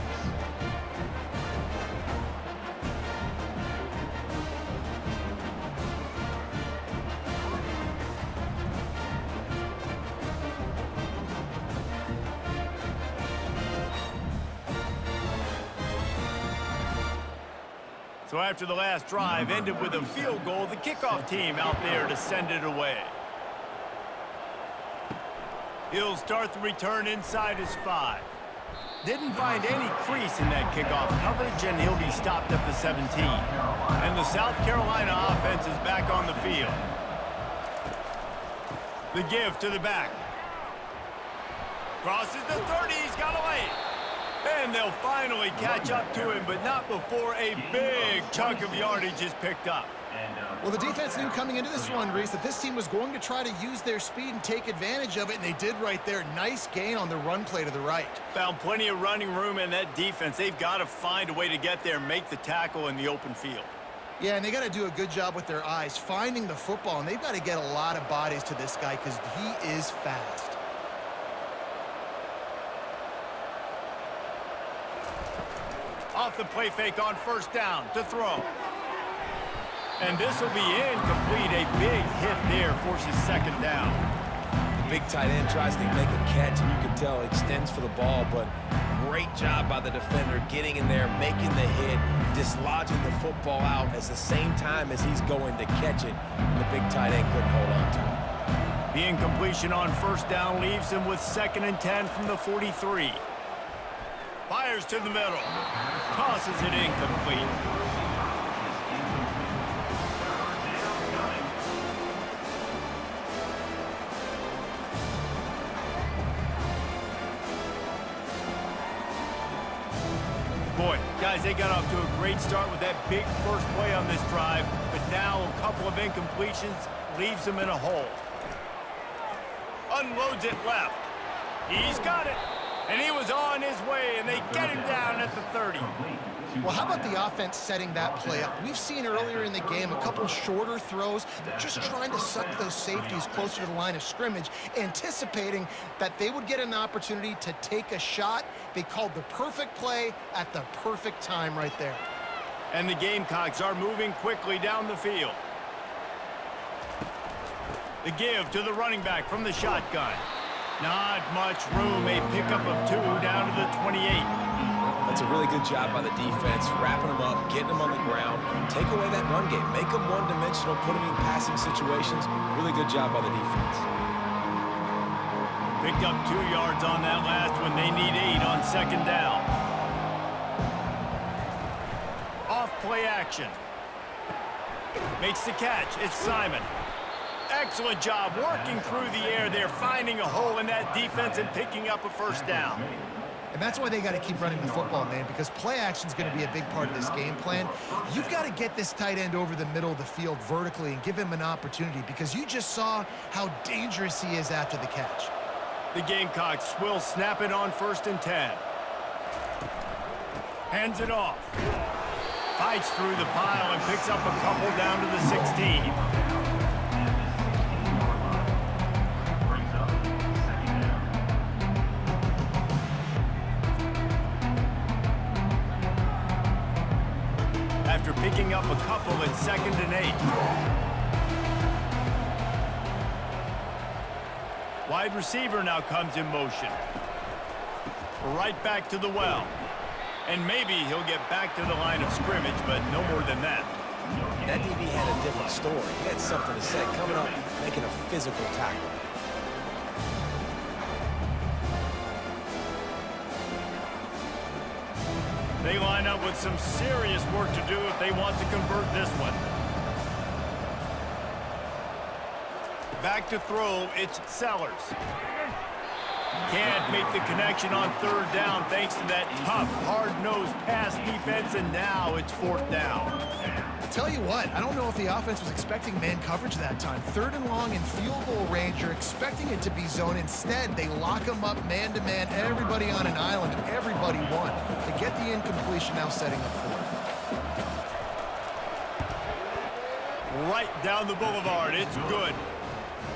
So after the last drive ended with a field goal, the kickoff team out there to send it away. He'll start the return inside his 5. Didn't find any crease in that kickoff coverage, and he'll be stopped at the 17. And the South Carolina offense is back on the field. The give to the back. Crosses the 30, he's got away. And they'll finally catch up to him, but not before a big chunk of yardage is picked up. Well, the defense knew coming into this one, Reese, that this team was going to try to use their speed and take advantage of it, and they did right there. Nice gain on the run play to the right. Found plenty of running room in that defense. They've got to find a way to get there and make the tackle in the open field. Yeah, and they got to do a good job with their eyes, finding the football, and they've got to get a lot of bodies to this guy because he is fast. Off the play fake on first down to throw. And this will be incomplete. A big hit there forces 2nd down. Big tight end tries to make a catch, and you can tell he extends for the ball, but great job by the defender getting in there, making the hit, dislodging the football out at the same time as he's going to catch it, and the big tight end couldn't hold on to it. The incompletion on first down leaves him with 2nd and 10 from the 43. Fires to the middle. Tosses it incomplete. Boy, guys, they got off to a great start with that big first play on this drive, but now a couple of incompletions leaves them in a hole. Unloads it left. He's got it. And he was on his way, and they get him down at the 30. Well, how about the offense setting that play up? We've seen earlier in the game a couple shorter throws. They're just trying to suck those safeties closer to the line of scrimmage, anticipating that they would get an opportunity to take a shot. They called the perfect play at the perfect time right there. And the Gamecocks are moving quickly down the field. The give to the running back from the shotgun. Not much room. A pickup of 2 down to the 28. That's a really good job by the defense, wrapping them up, getting them on the ground. Take away that run game. Make them one-dimensional, put them in passing situations. Really good job by the defense. Picked up 2 yards on that last one. They need 8 on second down. Off play action. Makes the catch. It's Simon. Excellent job working through the air there, finding a hole in that defense and picking up a first down. And that's why they got to keep running the football, man, because play action is going to be a big part of this game plan. You've got to get this tight end over the middle of the field vertically and give him an opportunity, because you just saw how dangerous he is after the catch. The Gamecocks will snap it on 1st and 10. Hands it off. Fights through the pile and picks up a couple down to the 16. After picking up a couple at 2nd and 8. Wide receiver now comes in motion. Right back to the well. And maybe he'll get back to the line of scrimmage, but no more than that. That DB had a different story. He had something to say, coming up, making a physical tackle. They line up with some serious work to do if they want to convert this one. Back to throw, it's Sellers. Can't make the connection on 3rd down thanks to that tough, hard-nosed pass defense, and now it's 4th down. I'll tell you what, I don't know if the offense was expecting man coverage that time. 3rd and long in field goal range, you're expecting it to be zone. Instead, they lock them up man-to-man, everybody on an island, and everybody won. To get the incompletion, now setting up 4th. Right down the boulevard, it's good.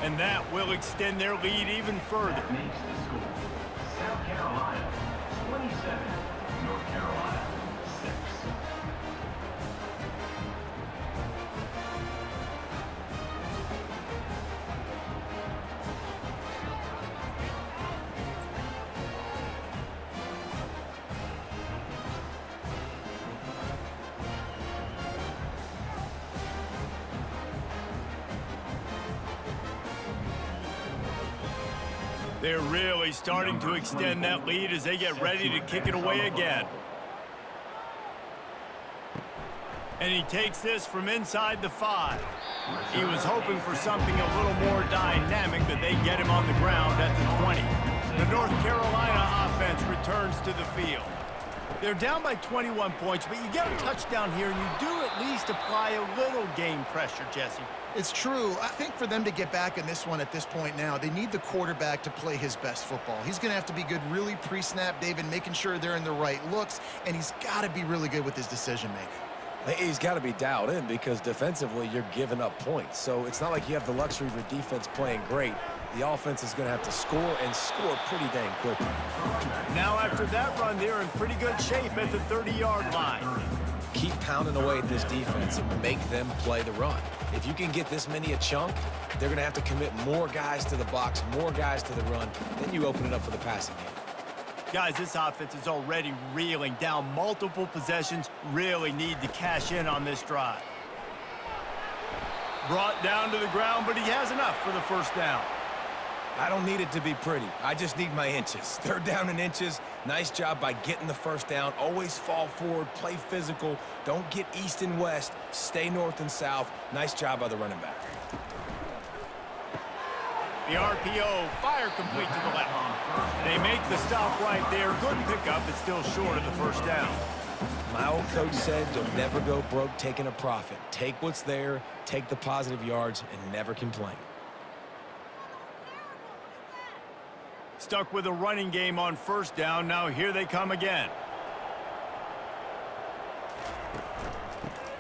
And that will extend their lead even further. Makes the score. South Carolina 27, North Carolina 6. They're really starting to extend that lead as they get ready to kick it away again. And he takes this from inside the 5. He was hoping for something a little more dynamic, but they get him on the ground at the 20. The North Carolina offense returns to the field. They're down by 21 points, but you get a touchdown here, and you do at least apply a little game pressure, Jesse. It's true. I think for them to get back in this one at this point now, they need the quarterback to play his best football. He's going to have to be good really pre-snap, David, making sure they're in the right looks, and he's got to be really good with his decision-making. He's got to be dialed in because defensively you're giving up points. So it's not like you have the luxury of your defense playing great. The offense is going to have to score and score pretty dang quickly. Now after that run, they're in pretty good shape at the 30-yard line. Keep pounding away at this defense and make them play the run. If you can get this many a chunk, they're going to have to commit more guys to the box, more guys to the run. Then you open it up for the passing game. Guys, this offense is already reeling down multiple possessions. Really need to cash in on this drive. Brought down to the ground, but he has enough for the 1st down. I don't need it to be pretty. I just need my inches. 3rd down in inches. Nice job by getting the 1st down. Always fall forward, play physical. Don't get east and west. Stay north and south. Nice job by the running back. The RPO, fire complete to the left. They make the stop right there. Good pickup, but still short of the 1st down. My old coach said you'll never go broke taking a profit. Take what's there, take the positive yards, and never complain. Stuck with a running game on 1st down. Now here they come again.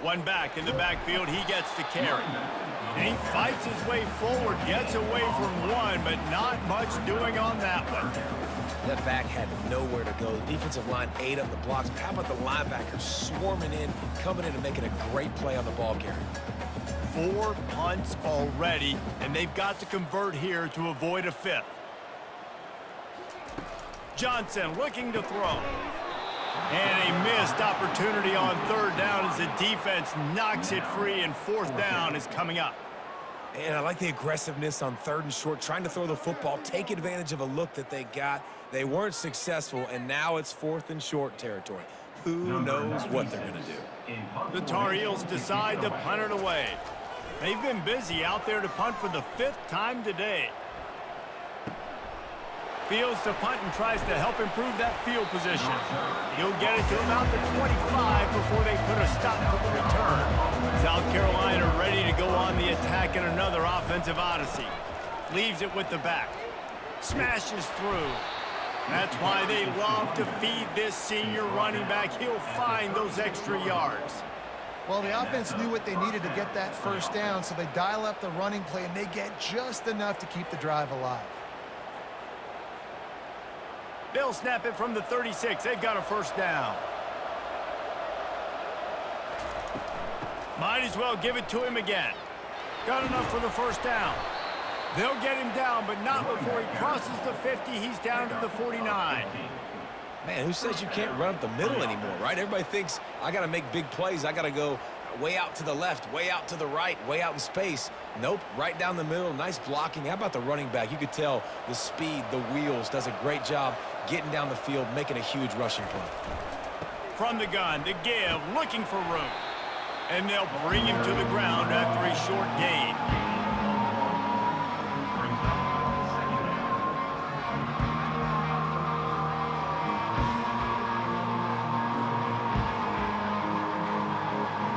One back in the backfield. He gets to carry. And he fights his way forward, gets away from one, but not much doing on that one. That back had nowhere to go. The defensive line ate up the blocks. How about the linebackers swarming in, coming in and making a great play on the ball carrier? 4 punts already, and they've got to convert here to avoid a 5th. Johnson looking to throw. And a missed opportunity on third down as the defense knocks it free, and fourth down is coming up. And I like the aggressiveness on third and short, trying to throw the football, take advantage of a look that they got. They weren't successful, and now it's fourth and short territory. Who knows what they're going to do? The Tar Heels decide to punt it away. They've been busy out there to punt for the 5th time today. Fields to punt and tries to help improve that field position. He'll get it to about the 25 before they put a stop to the return. South Carolina ready to go on the attack in another offensive odyssey. Leaves it with the back. Smashes through. That's why they love to feed this senior running back. He'll find those extra yards. Well, the offense knew what they needed to get that first down, so they dial up the running play, and they get just enough to keep the drive alive. They'll snap it from the 36. They've got a first down. Might as well give it to him again. Got enough for the first down. They'll get him down, but not before he crosses the 50. He's down to the 49. Man, who says you can't run up the middle anymore, right? Everybody thinks I got to make big plays. I got to go way out to the left, way out to the right, way out in space. Nope, right down the middle. Nice blocking. How about the running back? You could tell the speed, the wheels, does a great job getting down the field, making a huge rushing play. From the gun, the give, looking for room. And they'll bring him to the ground after a short gain.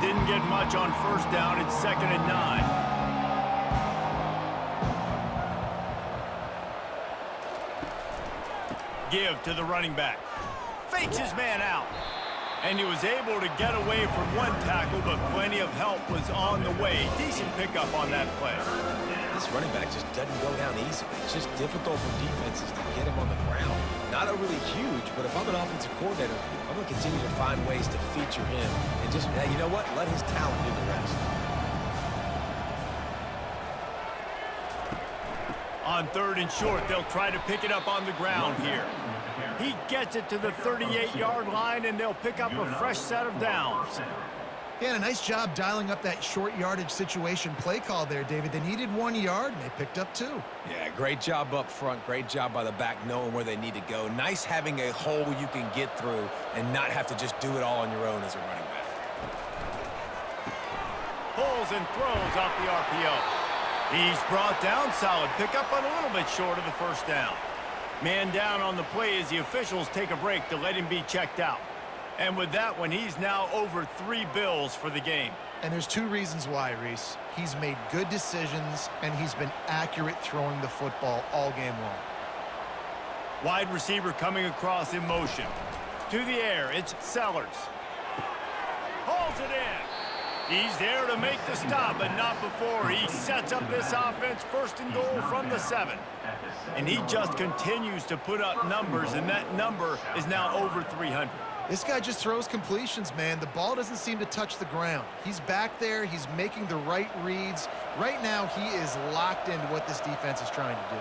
Didn't get much on first down. It's 2nd and 9. Give to the running back. Fakes his man out. And he was able to get away from one tackle, but plenty of help was on the way. Decent pickup on that play. This running back just doesn't go down easily. It's just difficult for defenses to get him on the ground. Not overly huge, but if I'm an offensive coordinator, I'm going to continue to find ways to feature him and just, you know what, let his talent do the rest. On third and short, they'll try to pick it up on the ground here. He gets it to the 38-yard line, and they'll pick up a fresh set of downs. Yeah, a nice job dialing up that short yardage situation play call there, David. They needed 1 yard, and they picked up 2. Yeah, great job up front. Great job by the back knowing where they need to go. Nice having a hole you can get through and not have to just do it all on your own as a running back. Pulls and throws off the RPO. He's brought down solid. Pick up on a little bit short of the first down. Man down on the play as the officials take a break to let him be checked out. And with that one, he's now over 3 bills for the game. And there's 2 reasons why, Reese. He's made good decisions, and he's been accurate throwing the football all game long. Wide receiver coming across in motion. To the air, it's Sellers. Hauls it in. He's there to make the stop, but not before he sets up this offense. 1st and goal from the 7. And he just continues to put up numbers, and that number is now over 300. This guy just throws completions, man. The ball doesn't seem to touch the ground. He's back there. He's making the right reads. Right now, he is locked into what this defense is trying to do.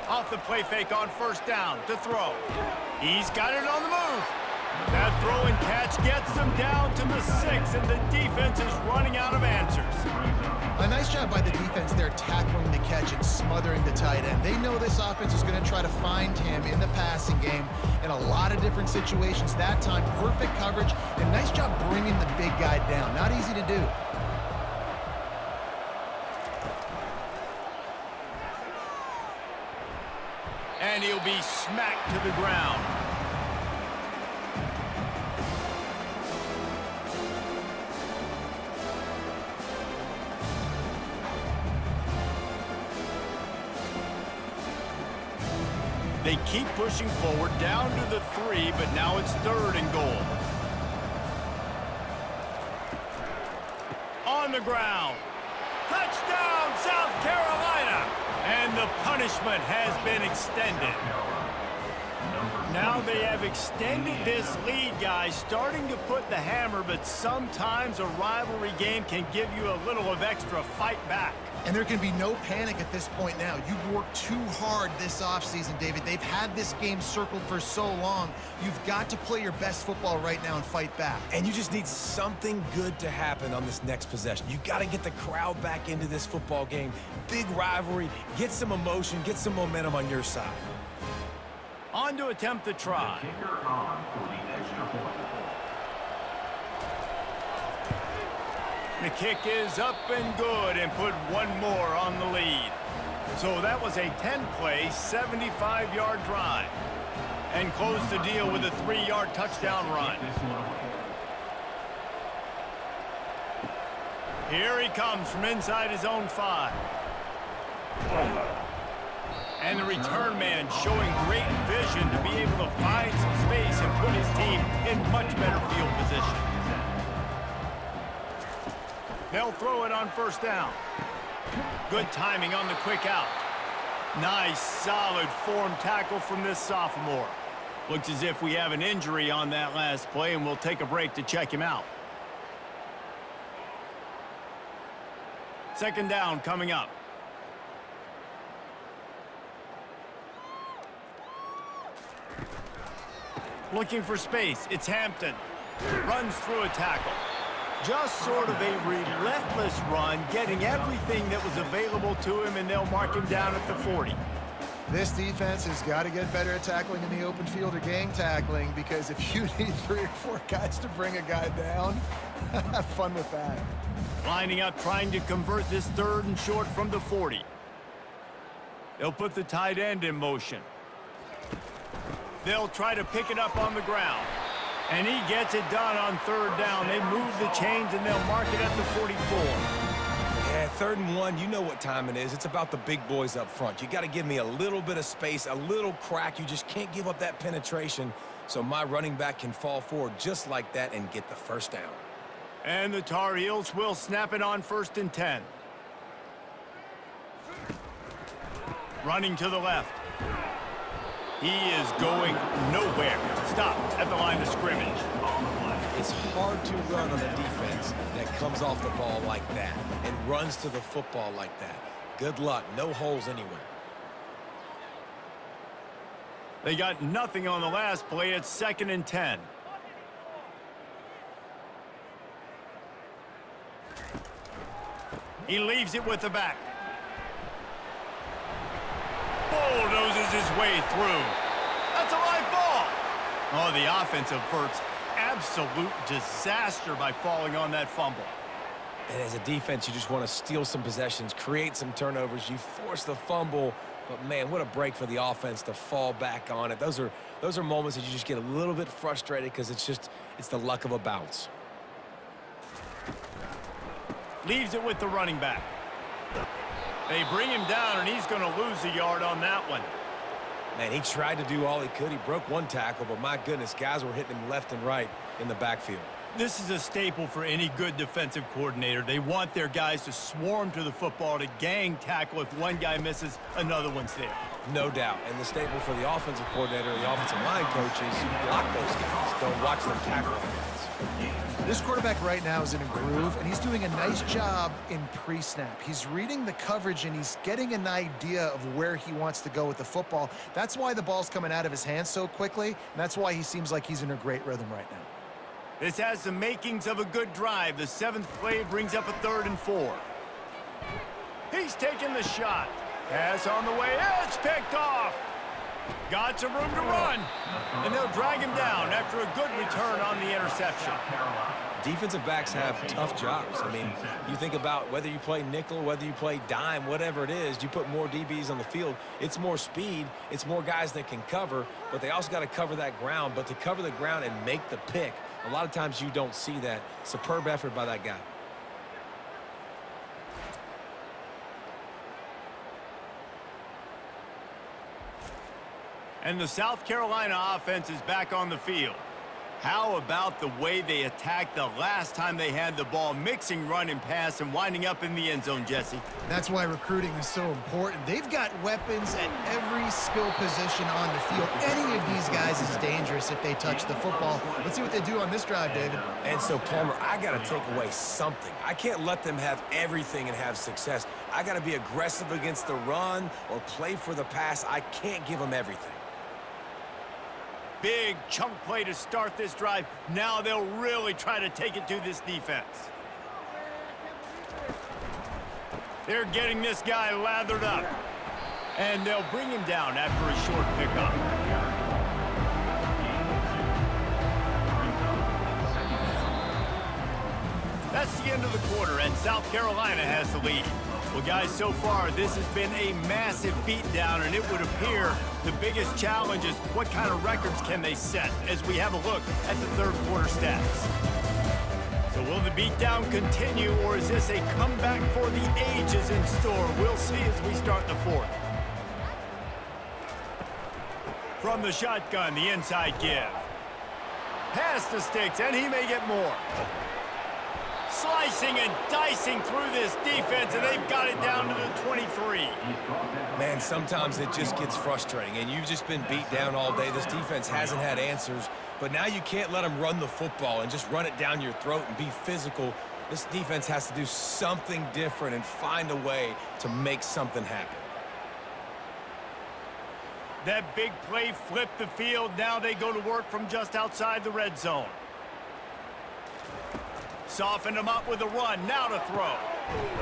Off the play fake on first down to throw. He's got it on the move. That throw and catch gets them down to the 6, and the defense is running out of answers. A nice job by the defense there tackling the catch and smothering the tight end. They know this offense is going to try to find him in the passing game in a lot of different situations. That time, perfect coverage, and nice job bringing the big guy down. Not easy to do. And he'll be smacked to the ground. They keep pushing forward down to the 3, but now it's 3rd and goal. On the ground. Touchdown, South Carolina! And the punishment has been extended. Now they have extended this lead, guys, starting to put the hammer, but sometimes a rivalry game can give you a little of extra fight back. And there can be no panic at this point now. You've worked too hard this offseason, David. They've had this game circled for so long. You've got to play your best football right now and fight back. And you just need something good to happen on this next possession. You got to get the crowd back into this football game. Big rivalry. Get some emotion. Get some momentum on your side. On to attempt the try. Kicker on for the extra point. The kick is up and good and put one more on the lead. So that was a 10-play, 75-yard drive. And closed the deal with a 3-yard touchdown run. Here he comes from inside his own 5. And the return man showing great vision to be able to find some space and put his team in much better field position. They'll throw it on first down. Good timing on the quick out. Nice, solid form tackle from this sophomore. Looks as if we have an injury on that last play, and we'll take a break to check him out. Second down coming up. Looking for space. It's Hampton. Runs through a tackle. Just sort of a relentless run, getting everything that was available to him, and they'll mark him down at the 40. This defense has got to get better at tackling in the open field or gang tackling, because if you need 3 or 4 guys to bring a guy down, have fun with that. Lining up, trying to convert this 3rd and short from the 40. They'll put the tight end in motion. They'll try to pick it up on the ground. And he gets it done on 3rd down. They move the chains, and they'll mark it at the 44. Yeah, 3rd and 1, you know what time it is. It's about the big boys up front. You got to give me a little bit of space, a little crack. You just can't give up that penetration, so my running back can fall forward just like that and get the first down. And the Tar Heels will snap it on 1st and 10. Running to the left. He is going nowhere. Stop at the line of scrimmage. It's hard to run on a defense that comes off the ball like that and runs to the football like that. Good luck. No holes anywhere. They got nothing on the last play. It's 2nd and 10. He leaves it with the back. Bulldozes his way through. That's a live ball. Oh, the offense averts absolute disaster by falling on that fumble. And as a defense, you just want to steal some possessions, create some turnovers. You force the fumble, but man, what a break for the offense to fall back on it. Those are moments that you just get a little bit frustrated because it's the luck of a bounce. Leaves it with the running back. They bring him down, and he's going to lose a yard on that one. Man, he tried to do all he could. He broke one tackle, but my goodness, guys were hitting him left and right in the backfield. This is a staple for any good defensive coordinator. They want their guys to swarm to the football, to gang tackle. If one guy misses, another one's there. No doubt. And the staple for the offensive coordinator, the offensive line coaches, block those guys. Don't watch them tackle offense. This quarterback right now is in a groove, and he's doing a nice job in pre-snap. He's reading the coverage, and he's getting an idea of where he wants to go with the football. That's why the ball's coming out of his hands so quickly, and that's why he seems like he's in a great rhythm right now. This has the makings of a good drive. The 7th play brings up a 3rd and 4. He's taking the shot. Pass on the way. It's picked off. Got some room to run. And they'll drag him down after a good return on the interception. Defensive backs have tough jobs. I mean, you think about whether you play nickel, whether you play dime, whatever it is, you put more DBs on the field. It's more speed. It's more guys that can cover, but they also got to cover that ground. But to cover the ground and make the pick, a lot of times you don't see that. Superb effort by that guy. And the South Carolina offense is back on the field. How about the way they attacked the last time they had the ball, mixing run and pass and winding up in the end zone, Jesse? That's why recruiting is so important. They've got weapons at every skill position on the field. Any of these guys is dangerous if they touch the football. Let's see what they do on this drive, David. And so, Palmer, I got to take away something. I can't let them have everything and have success. I got to be aggressive against the run or play for the pass. I can't give them everything. Big chunk play to start this drive. Now they'll really try to take it to this defense. They're getting this guy lathered up. And they'll bring him down after a short pickup. That's the end of the quarter, and South Carolina has the lead. Well, guys, so far, this has been a massive beatdown, and it would appear the biggest challenge is what kind of records can they set as we have a look at the third quarter stats. So will the beatdown continue, or is this a comeback for the ages in store? We'll see as we start the fourth. From the shotgun, the inside give. Pass the sticks, and he may get more. Slicing and dicing through this defense, and they've got it down to the 23. Man, sometimes it just gets frustrating, and you've just been beat down all day. This defense hasn't had answers, but now you can't let them run the football and just run it down your throat and be physical. This defense has to do something different and find a way to make something happen. That big play flipped the field. Now they go to work from just outside the red zone. Softened him up with a run. Now to throw.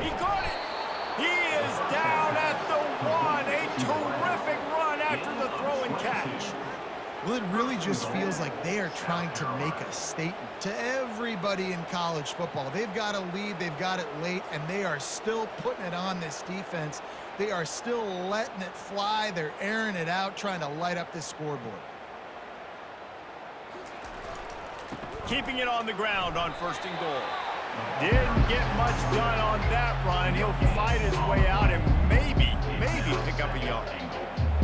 He caught it. He is down at the 1. A terrific run after the throw and catch. Well, it really just feels like they are trying to make a statement to everybody in college football. They've got a lead, they've got it late, and they are still putting it on this defense. They are still letting it fly. They're airing it out, trying to light up this scoreboard. Keeping it on the ground on 1st and goal. Didn't get much done on that run. He'll fight his way out and maybe pick up a yard.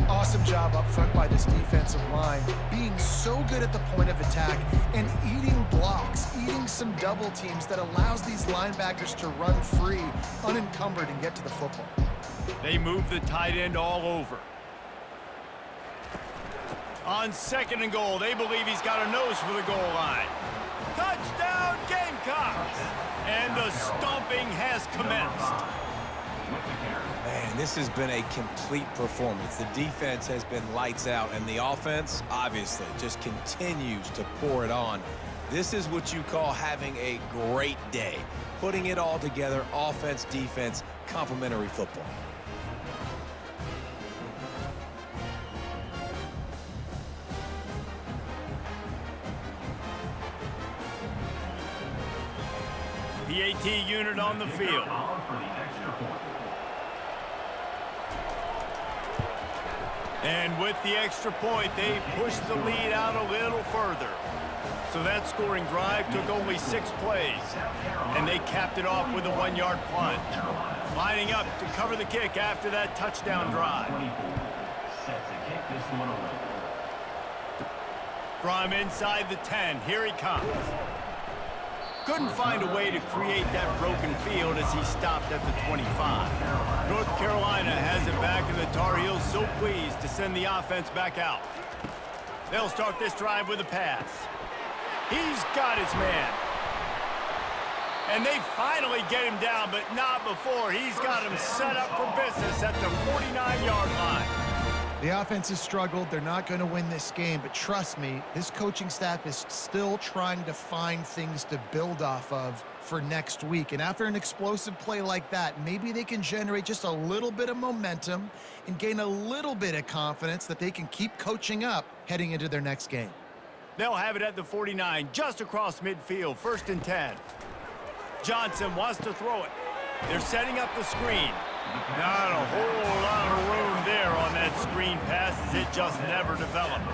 Awesome job up front by this defensive line, being so good at the point of attack and eating blocks, eating some double teams that allows these linebackers to run free, unencumbered, and get to the football. They move the tight end all over. On 2nd and goal, they believe he's got a nose for the goal line. Touchdown, Gamecocks! And the stomping has commenced. Man, this has been a complete performance. The defense has been lights out, and the offense, obviously, just continues to pour it on. This is what you call having a great day. Putting it all together, offense, defense, complementary football. The AT unit on the field. And with the extra point, they pushed the lead out a little further. So that scoring drive took only 6 plays. And they capped it off with a 1-yard plunge. Lining up to cover the kick after that touchdown drive. From inside the 10, here he comes. Couldn't find a way to create that broken field as he stopped at the 25. North Carolina has it back, and the Tar Heels so pleased to send the offense back out. They'll start this drive with a pass. He's got his man. And they finally get him down, but not before. He's got him set up for business at the 49-yard line. The offense has struggled. They're not going to win this game, but trust me, this coaching staff is still trying to find things to build off of for next week. And after an explosive play like that, maybe they can generate just a little bit of momentum and gain a little bit of confidence that they can keep coaching up heading into their next game. They'll have it at the 49, just across midfield, 1st and 10. Johnson wants to throw it. They're setting up the screen. Not a whole lot of room there on that screen pass as it just never developed.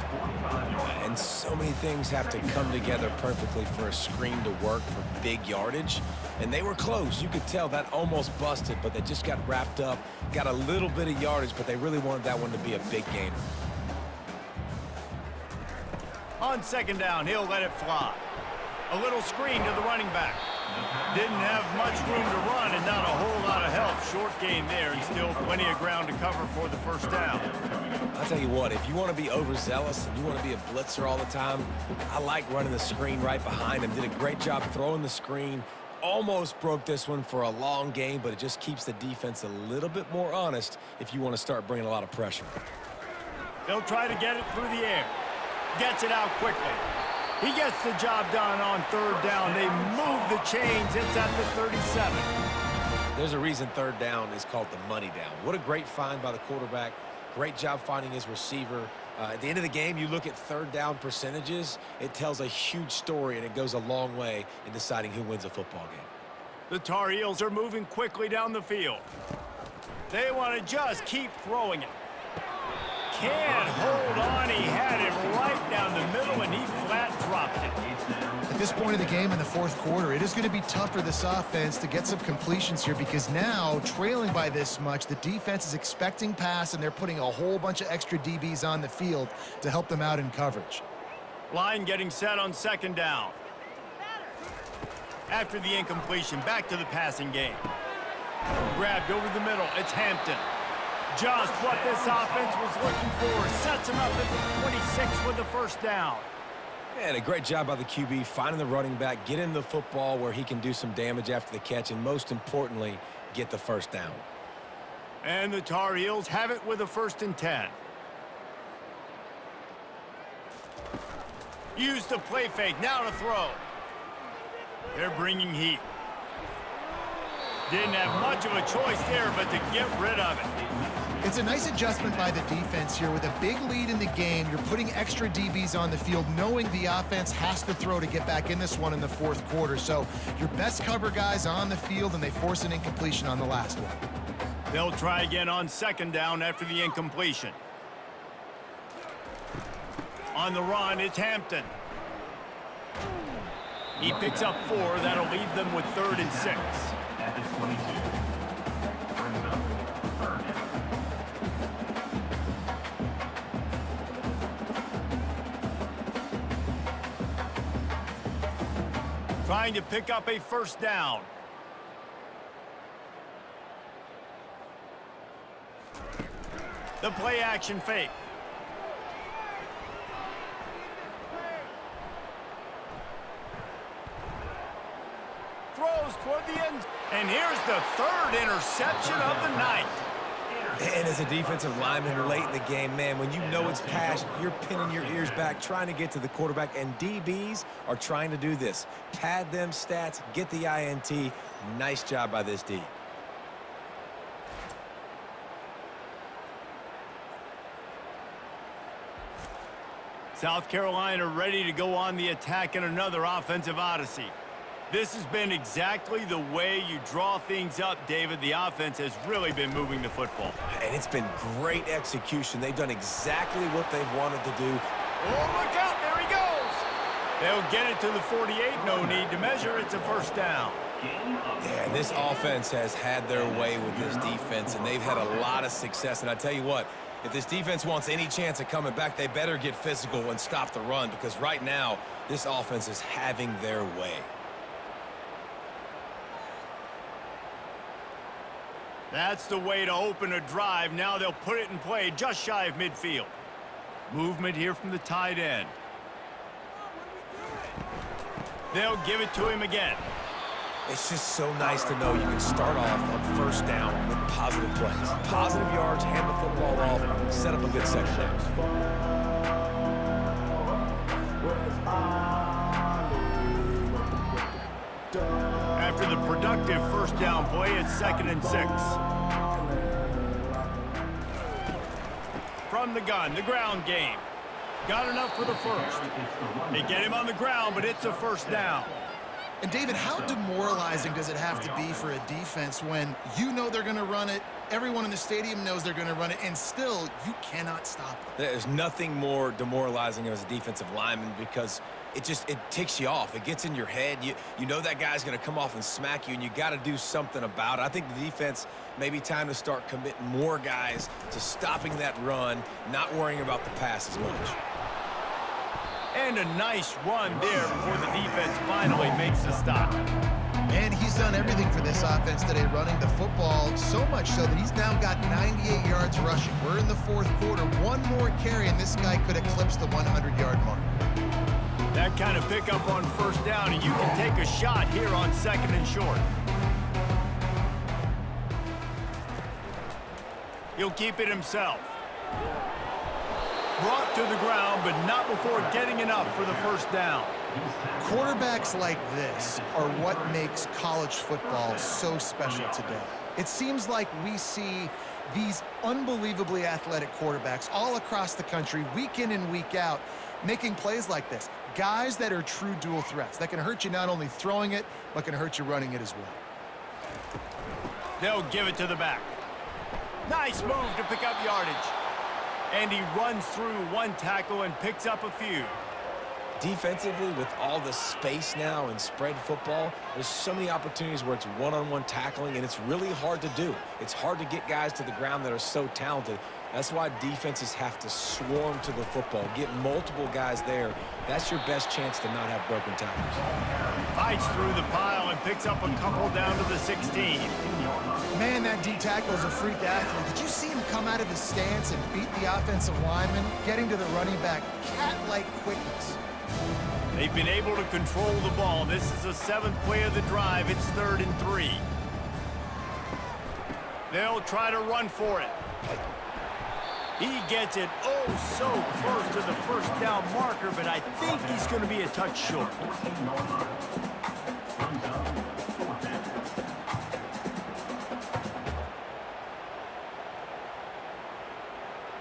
And so many things have to come together perfectly for a screen to work for big yardage. And they were close. You could tell that almost busted, but they just got wrapped up, got a little bit of yardage, but they really wanted that one to be a big gainer. On 2nd down, he'll let it fly. A little screen to the running back. Didn't have much room to run and not a whole lot of help. Short gain there and still plenty of ground to cover for the first down. I'll tell you what, if you want to be overzealous and you want to be a blitzer all the time, I like running the screen right behind him. Did a great job throwing the screen. Almost broke this one for a long game, but it just keeps the defense a little bit more honest if you want to start bringing a lot of pressure. They'll try to get it through the air. Gets it out quickly. He gets the job done on third down. They move the chains. It's at the 37. There's a reason third down is called the money down. What a great find by the quarterback. Great job finding his receiver. At the end of the game, you look at third down percentages. It tells a huge story, and it goes a long way in deciding who wins a football game. The Tar Heels are moving quickly down the field. They want to just keep throwing it. Can't hold on. He had it right down the middle, and he flat dropped it. At this point of the game in the fourth quarter, it is going to be tough for this offense to get some completions here because now, trailing by this much, the defense is expecting pass, and they're putting a whole bunch of extra DBs on the field to help them out in coverage. Line getting set on second down. After the incompletion, back to the passing game. Grabbed over the middle. It's Hampton. Just what this offense was looking for. Sets him up at the 26 with the first down. And a great job by the QB finding the running back, getting the football where he can do some damage after the catch, and most importantly, get the first down. And the Tar Heels have it with a 1st and 10. Use the play fake. Now to throw. They're bringing heat. Didn't have much of a choice there, but to get rid of it. It's a nice adjustment by the defense here. With a big lead in the game, you're putting extra DBs on the field, knowing the offense has to throw to get back in this one in the fourth quarter. So your best cover guys on the field, and they force an incompletion on the last one. They'll try again on second down after the incompletion. On the run, it's Hampton. He picks up 4. That'll leave them with 3rd and 6. At the 22. Brings up 3rd. Trying to pick up a first down. The play action fake. Throws toward the end. And here's the 3rd interception of the night. And as a defensive lineman late in the game, man, when you know it's pass, you're pinning your ears back, trying to get to the quarterback, and DBs are trying to do this. Pad them stats, get the INT. Nice job by this D. South Carolina ready to go on the attack in another offensive odyssey. This has been exactly the way you draw things up, David. The offense has really been moving the football. And it's been great execution. They've done exactly what they've wanted to do. Oh, look out. There he goes. They'll get it to the 48. No need to measure. It's a first down. Yeah, this offense has had their way with this defense, and they've had a lot of success. And I tell you what, if this defense wants any chance of coming back, they better get physical and stop the run, because right now, this offense is having their way. That's the way to open a drive. Now they'll put it in play just shy of midfield. Movement here from the tight end. They'll give it to him again. It's just so nice to know you can start off on first down with positive plays. Positive yards, hand the football off, set up a good second down. After the productive first down play, it's 2nd and 6. From the gun, the ground game. Got enough for the first. They get him on the ground, but it's a first down. And David, how demoralizing does it have to be for a defense when you know they're going to run it, everyone in the stadium knows they're going to run it, and still you cannot stop it? There's nothing more demoralizing as a defensive lineman, because it ticks you off. It gets in your head. You know that guy's going to come off and smack you, and you got to do something about it. I think the defense may be time to start committing more guys to stopping that run, not worrying about the pass as much. And a nice run there before the defense finally makes the stop. And he's done everything for this offense today, running the football, so much so that he's now got 98 yards rushing. We're in the fourth quarter. One more carry, and this guy could eclipse the 100-yard mark. That kind of pickup on first down, and you can take a shot here on 2nd and short. He'll keep it himself. Brought to the ground, but not before getting enough for the first down. Quarterbacks like this are what makes college football so special today. It seems like we see these unbelievably athletic quarterbacks all across the country, week in and week out, making plays like this. Guys that are true dual threats that can hurt you not only throwing it, but can hurt you running it as well. They'll give it to the back. Nice move to pick up yardage. And he runs through one tackle and picks up a few. Defensively, with all the space now in spread football, there's so many opportunities where it's one-on-one tackling, and it's really hard to do. It's hard to get guys to the ground that are so talented. That's why defenses have to swarm to the football, get multiple guys there. That's your best chance to not have broken tackles. Fights through the pile and picks up a couple down to the 16. Man, that D tackle is a freak athlete. Did you see him come out of his stance and beat the offensive lineman, getting to the running back? Cat-like quickness. They've been able to control the ball. This is the 7th play of the drive. It's 3rd and 3. They'll try to run for it. He gets it oh so close to the first down marker, but I think he's going to be a touch short.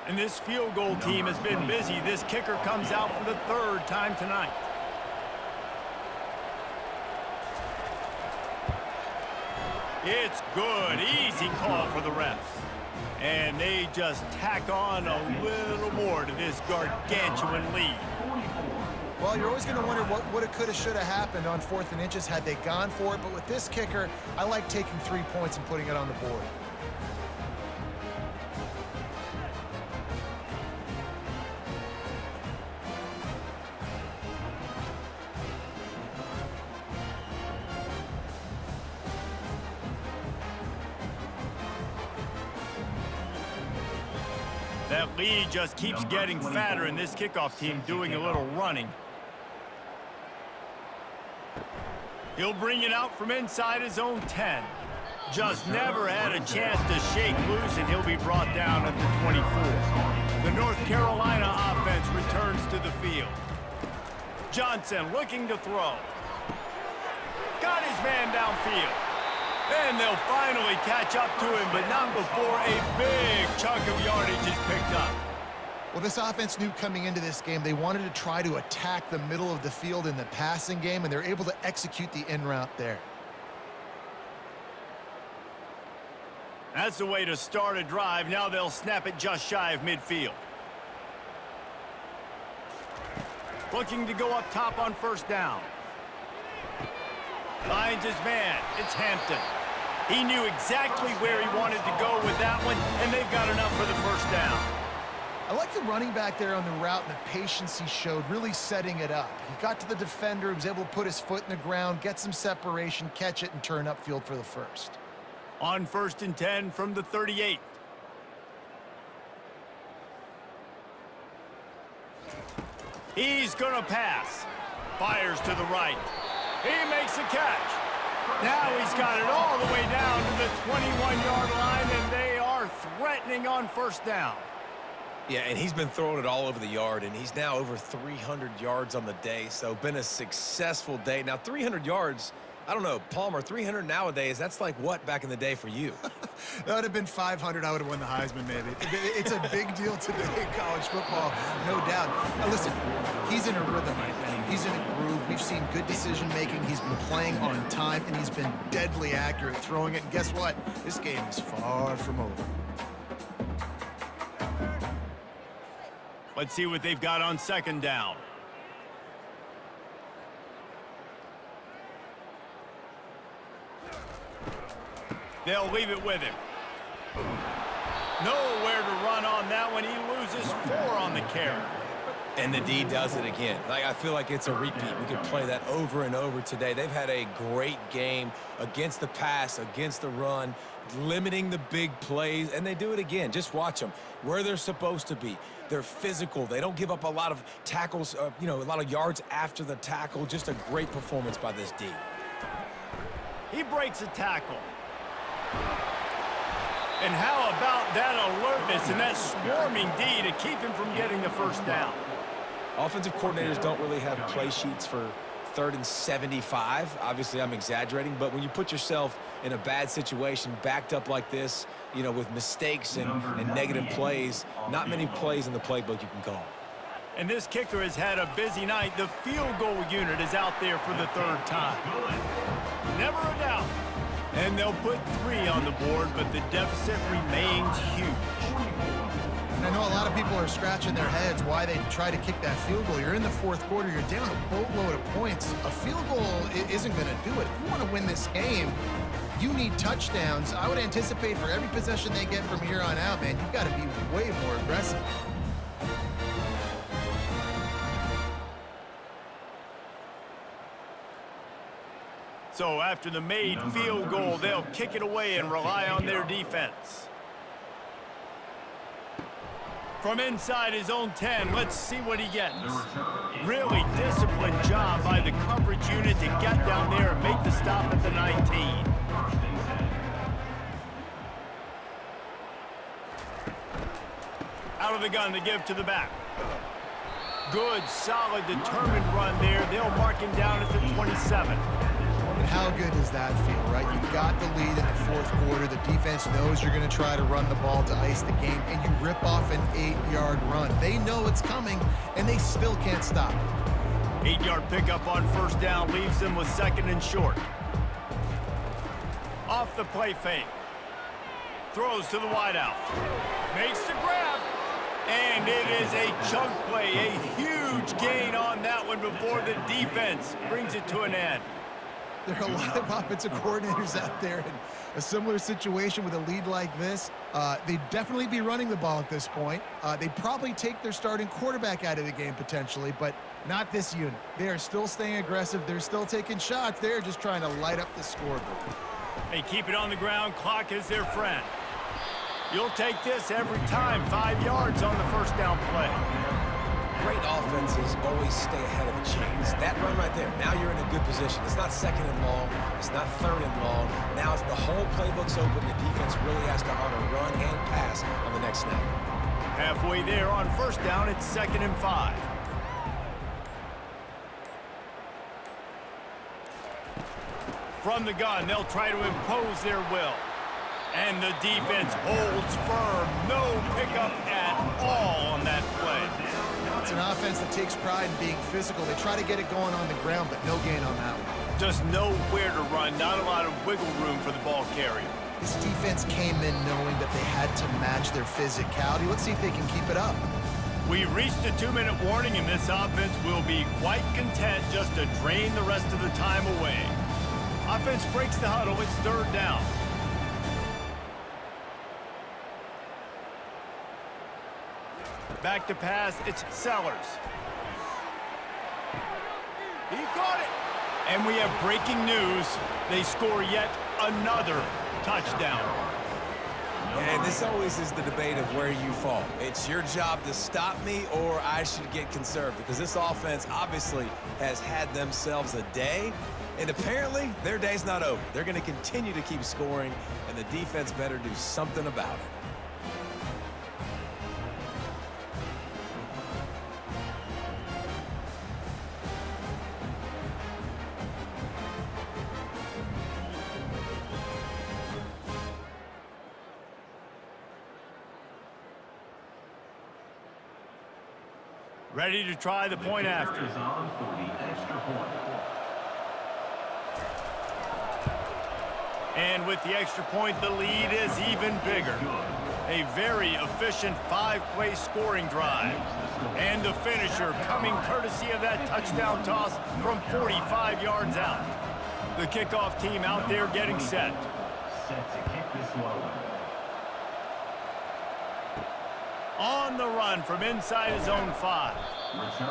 And this field goal team has been busy. This kicker comes out for the 3rd time tonight. It's good. Easy call for the refs. And they just tack on a little more to this gargantuan lead. Well, you're always going to wonder what woulda, coulda, shoulda happened on 4th and inches had they gone for it. But with this kicker, I like taking 3 points and putting it on the board. That lead just keeps getting fatter, and this kickoff team doing a little running. He'll bring it out from inside his own 10. Just never had a chance to shake loose, and he'll be brought down at the 24. The North Carolina offense returns to the field. Johnson looking to throw. Got his man downfield. And they'll finally catch up to him, but not before a big chunk of yardage is picked up. Well, this offense knew coming into this game they wanted to try to attack the middle of the field in the passing game, and they're able to execute the in route there. That's the way to start a drive. Now they'll snap it just shy of midfield. Looking to go up top on first down. Finds his man. It's Hampton. He knew exactly where he wanted to go with that one, and they've got enough for the first down. I like the running back there on the route and the patience he showed, really setting it up. He got to the defender, he was able to put his foot in the ground, get some separation, catch it, and turn upfield for the first. On 1st and 10 from the 38. He's going to pass. Fires to the right. He makes a catch. Now he's got it all the way down to the 21-yard line, and they are threatening on first down. Yeah, and he's been throwing it all over the yard, and he's now over 300 yards on the day, so been a successful day. Now, 300 yards, I don't know, Palmer, 300 nowadays, that's like what back in the day for you? That would have been 500. I would have won the Heisman, maybe. It's a big deal today in college football, no doubt. Now, listen, he's in a rhythm right now. He's in a groove. We've seen good decision-making. He's been playing on time, and he's been deadly accurate throwing it. And guess what? This game is far from over. Let's see what they've got on 2nd down. They'll leave it with him. Nowhere to run on that one. He loses 4 on the carry. And the D does it again. I feel like it's a repeat. We could play that over and over today. They've had a great game against the pass, against the run, limiting the big plays, and they do it again. Just watch them where they're supposed to be. They're physical. They don't give up a lot of tackles, a lot of yards after the tackle. Just a great performance by this D. He breaks a tackle. And how about that alertness and that swarming D to keep him from getting the first down? Offensive coordinators don't really have play sheets for 3rd and 75. Obviously, I'm exaggerating, but when you put yourself in a bad situation, backed up like this, with mistakes and negative plays, not many plays in the playbook you can call. And this kicker has had a busy night. The field goal unit is out there for the 3rd time. Never a doubt. And they'll put 3 on the board, but the deficit remains huge. And I know a lot of people are scratching their heads why they try to kick that field goal. You're in the 4th quarter. You're down a boatload of points. A field goal isn't going to do it. If you want to win this game, you need touchdowns. I would anticipate for every possession they get from here on out, man, you've got to be way more aggressive. So after the made field goal, they'll kick it away and rely on their defense. From inside his own 10, let's see what he gets. Really disciplined job by the coverage unit to get down there and make the stop at the 19. Out of the gun to give to the back. Good, solid, determined run there. They'll mark him down at the 27. And how good does that feel, right? You've got the lead in the 4th quarter. The defense knows you're going to try to run the ball to ice the game, and you rip off an 8-yard run. They know it's coming, and they still can't stop it. 8-yard pickup on 1st down leaves them with 2nd and short. Off the play fake. Throws to the wideout. Makes the grab. And it is a chunk play, a huge gain on that one before the defense brings it to an end. There are a lot of offensive coordinators out there in a similar situation with a lead like this. They'd definitely be running the ball at this point. They'd probably take their starting quarterback out of the game potentially, but not this unit. They are still staying aggressive. They're still taking shots. They're just trying to light up the scoreboard. They keep it on the ground. Clock is their friend. You'll take this every time. 5 yards on the 1st down play. Great offenses always stay ahead of the chains. That run right there, now you're in a good position. It's not 2nd and long. It's not 3rd and long. Now it's the whole playbook's open. The defense really has to honor run and pass on the next snap. Halfway there on 1st down, it's 2nd and 5. From the gun, they'll try to impose their will. And the defense holds firm. No pickup at all on that play. It's an offense that takes pride in being physical. They try to get it going on the ground, but no gain on that one. Just nowhere to run. Not a lot of wiggle room for the ball carrier. This defense came in knowing that they had to match their physicality. Let's see if they can keep it up. We reached a 2-minute warning, and this offense will be quite content just to drain the rest of the time away. Offense breaks the huddle. It's 3rd down. Back to pass, it's Sellers. He caught it. And we have breaking news. They score yet another touchdown. And this always is the debate of where you fall. It's your job to stop me or I should get conserved, because this offense obviously has had themselves a day, and apparently their day's not over. They're going to continue to keep scoring, and the defense better do something about it. Ready to try the point after. And with the extra point, the lead is even bigger. A very efficient 5-play scoring drive. And the finisher coming courtesy of that touchdown toss from 45 yards out. The kickoff team out there getting set. Set to kick this one. On the run from inside his own 5.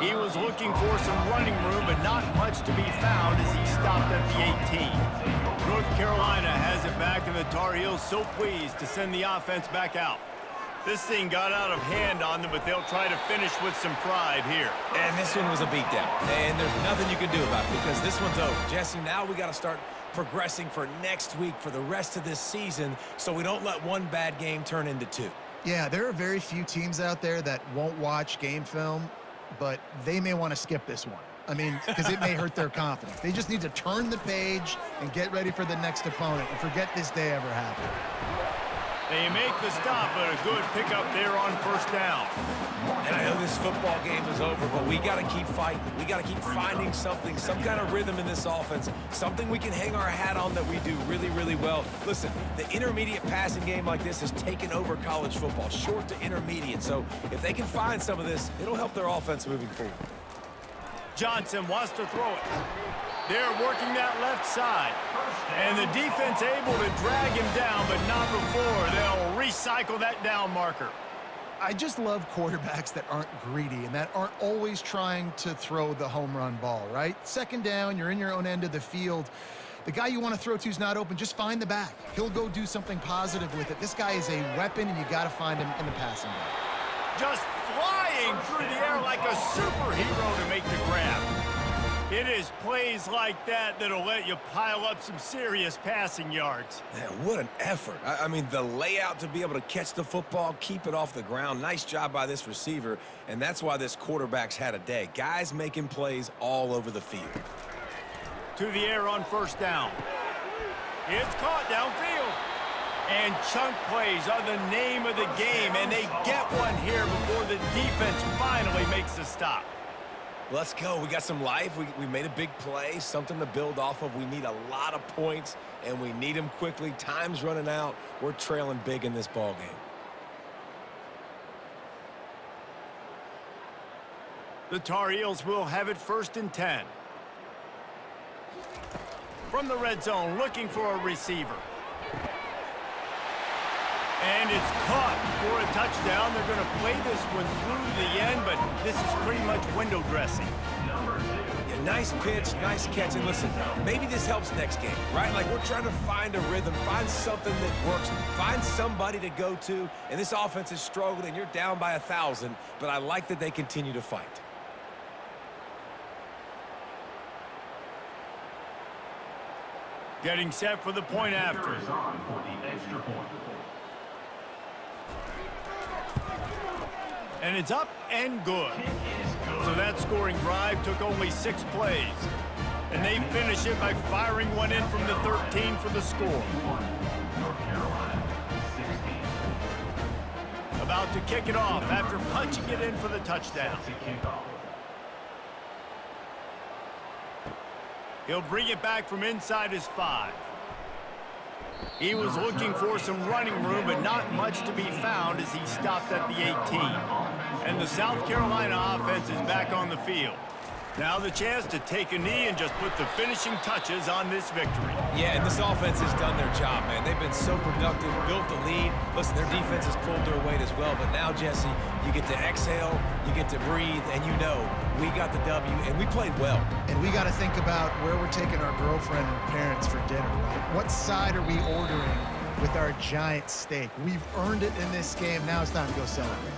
He was looking for some running room, but not much to be found as he stopped at the 18. North Carolina has it back, and the Tar Heels so pleased to send the offense back out. This thing got out of hand on them, but they'll try to finish with some pride here. And this one was a beatdown, and there's nothing you can do about it because this one's over. Jesse, now we got to start progressing for next week for the rest of this season so we don't let one bad game turn into 2. Yeah, there are very few teams out there that won't watch game film, but they may want to skip this one. I mean, because it may hurt their confidence. They just need to turn the page and get ready for the next opponent and forget this day ever happened. They make the stop, but a good pickup there on first down. And I know this football game is over, but we got to keep fighting. We got to keep finding something, some kind of rhythm in this offense, something we can hang our hat on that we do really, really well. Listen, the intermediate passing game like this has taken over college football, short to intermediate. So if they can find some of this, it'll help their offense moving forward. Johnson wants to throw it. They're working that left side. And the defense able to drag him down, but not before they'll recycle that down marker. I just love quarterbacks that aren't greedy and that aren't always trying to throw the home run ball, right? Second down, you're in your own end of the field. The guy you want to throw to is not open. Just find the back. He'll go do something positive with it. This guy is a weapon, and you got to find him in the passing game. Just flying through the air like a superhero to make the grab. It is plays like that that'll let you pile up some serious passing yards. Man, what an effort. I mean, the layout to be able to catch the football, keep it off the ground. Nice job by this receiver, and that's why this quarterback's had a day. Guys making plays all over the field. To the air on first down. It's caught downfield. And chunk plays are the name of the game, and they get one here before the defense finally makes the stop. Let's go. We got some life. We made a big play, something to build off of. We need a lot of points, and we need them quickly. Time's running out. We're trailing big in this ball game. The Tar Heels will have it 1st and 10. From the red zone, looking for a receiver. And it's caught for a touchdown. They're going to play this one through the end, but this is pretty much window dressing. Yeah, nice pitch, nice catch. And listen, maybe this helps next game, right? Like, we're trying to find a rhythm, find something that works, find somebody to go to. And this offense has struggled, and you're down by 1,000, but I like that they continue to fight. Getting set for the point after. And it's up and good. So that scoring drive took only 6 plays. And they finish it by firing one in from the 13 for the score. About to kick it off after punching it in for the touchdown. He'll bring it back from inside his 5. He was looking for some running room, but not much to be found as he stopped at the 18. And the South Carolina offense is back on the field. Now the chance to take a knee and just put the finishing touches on this victory. Yeah, and this offense has done their job, man. They've been so productive, built the lead. Listen, their defense has pulled their weight as well. But now, Jesse, you get to exhale, you get to breathe, and you know we got the W, and we played well. And we got to think about where we're taking our girlfriend and parents for dinner, right? What side are we ordering with our giant steak? We've earned it in this game. Now it's time to go celebrate.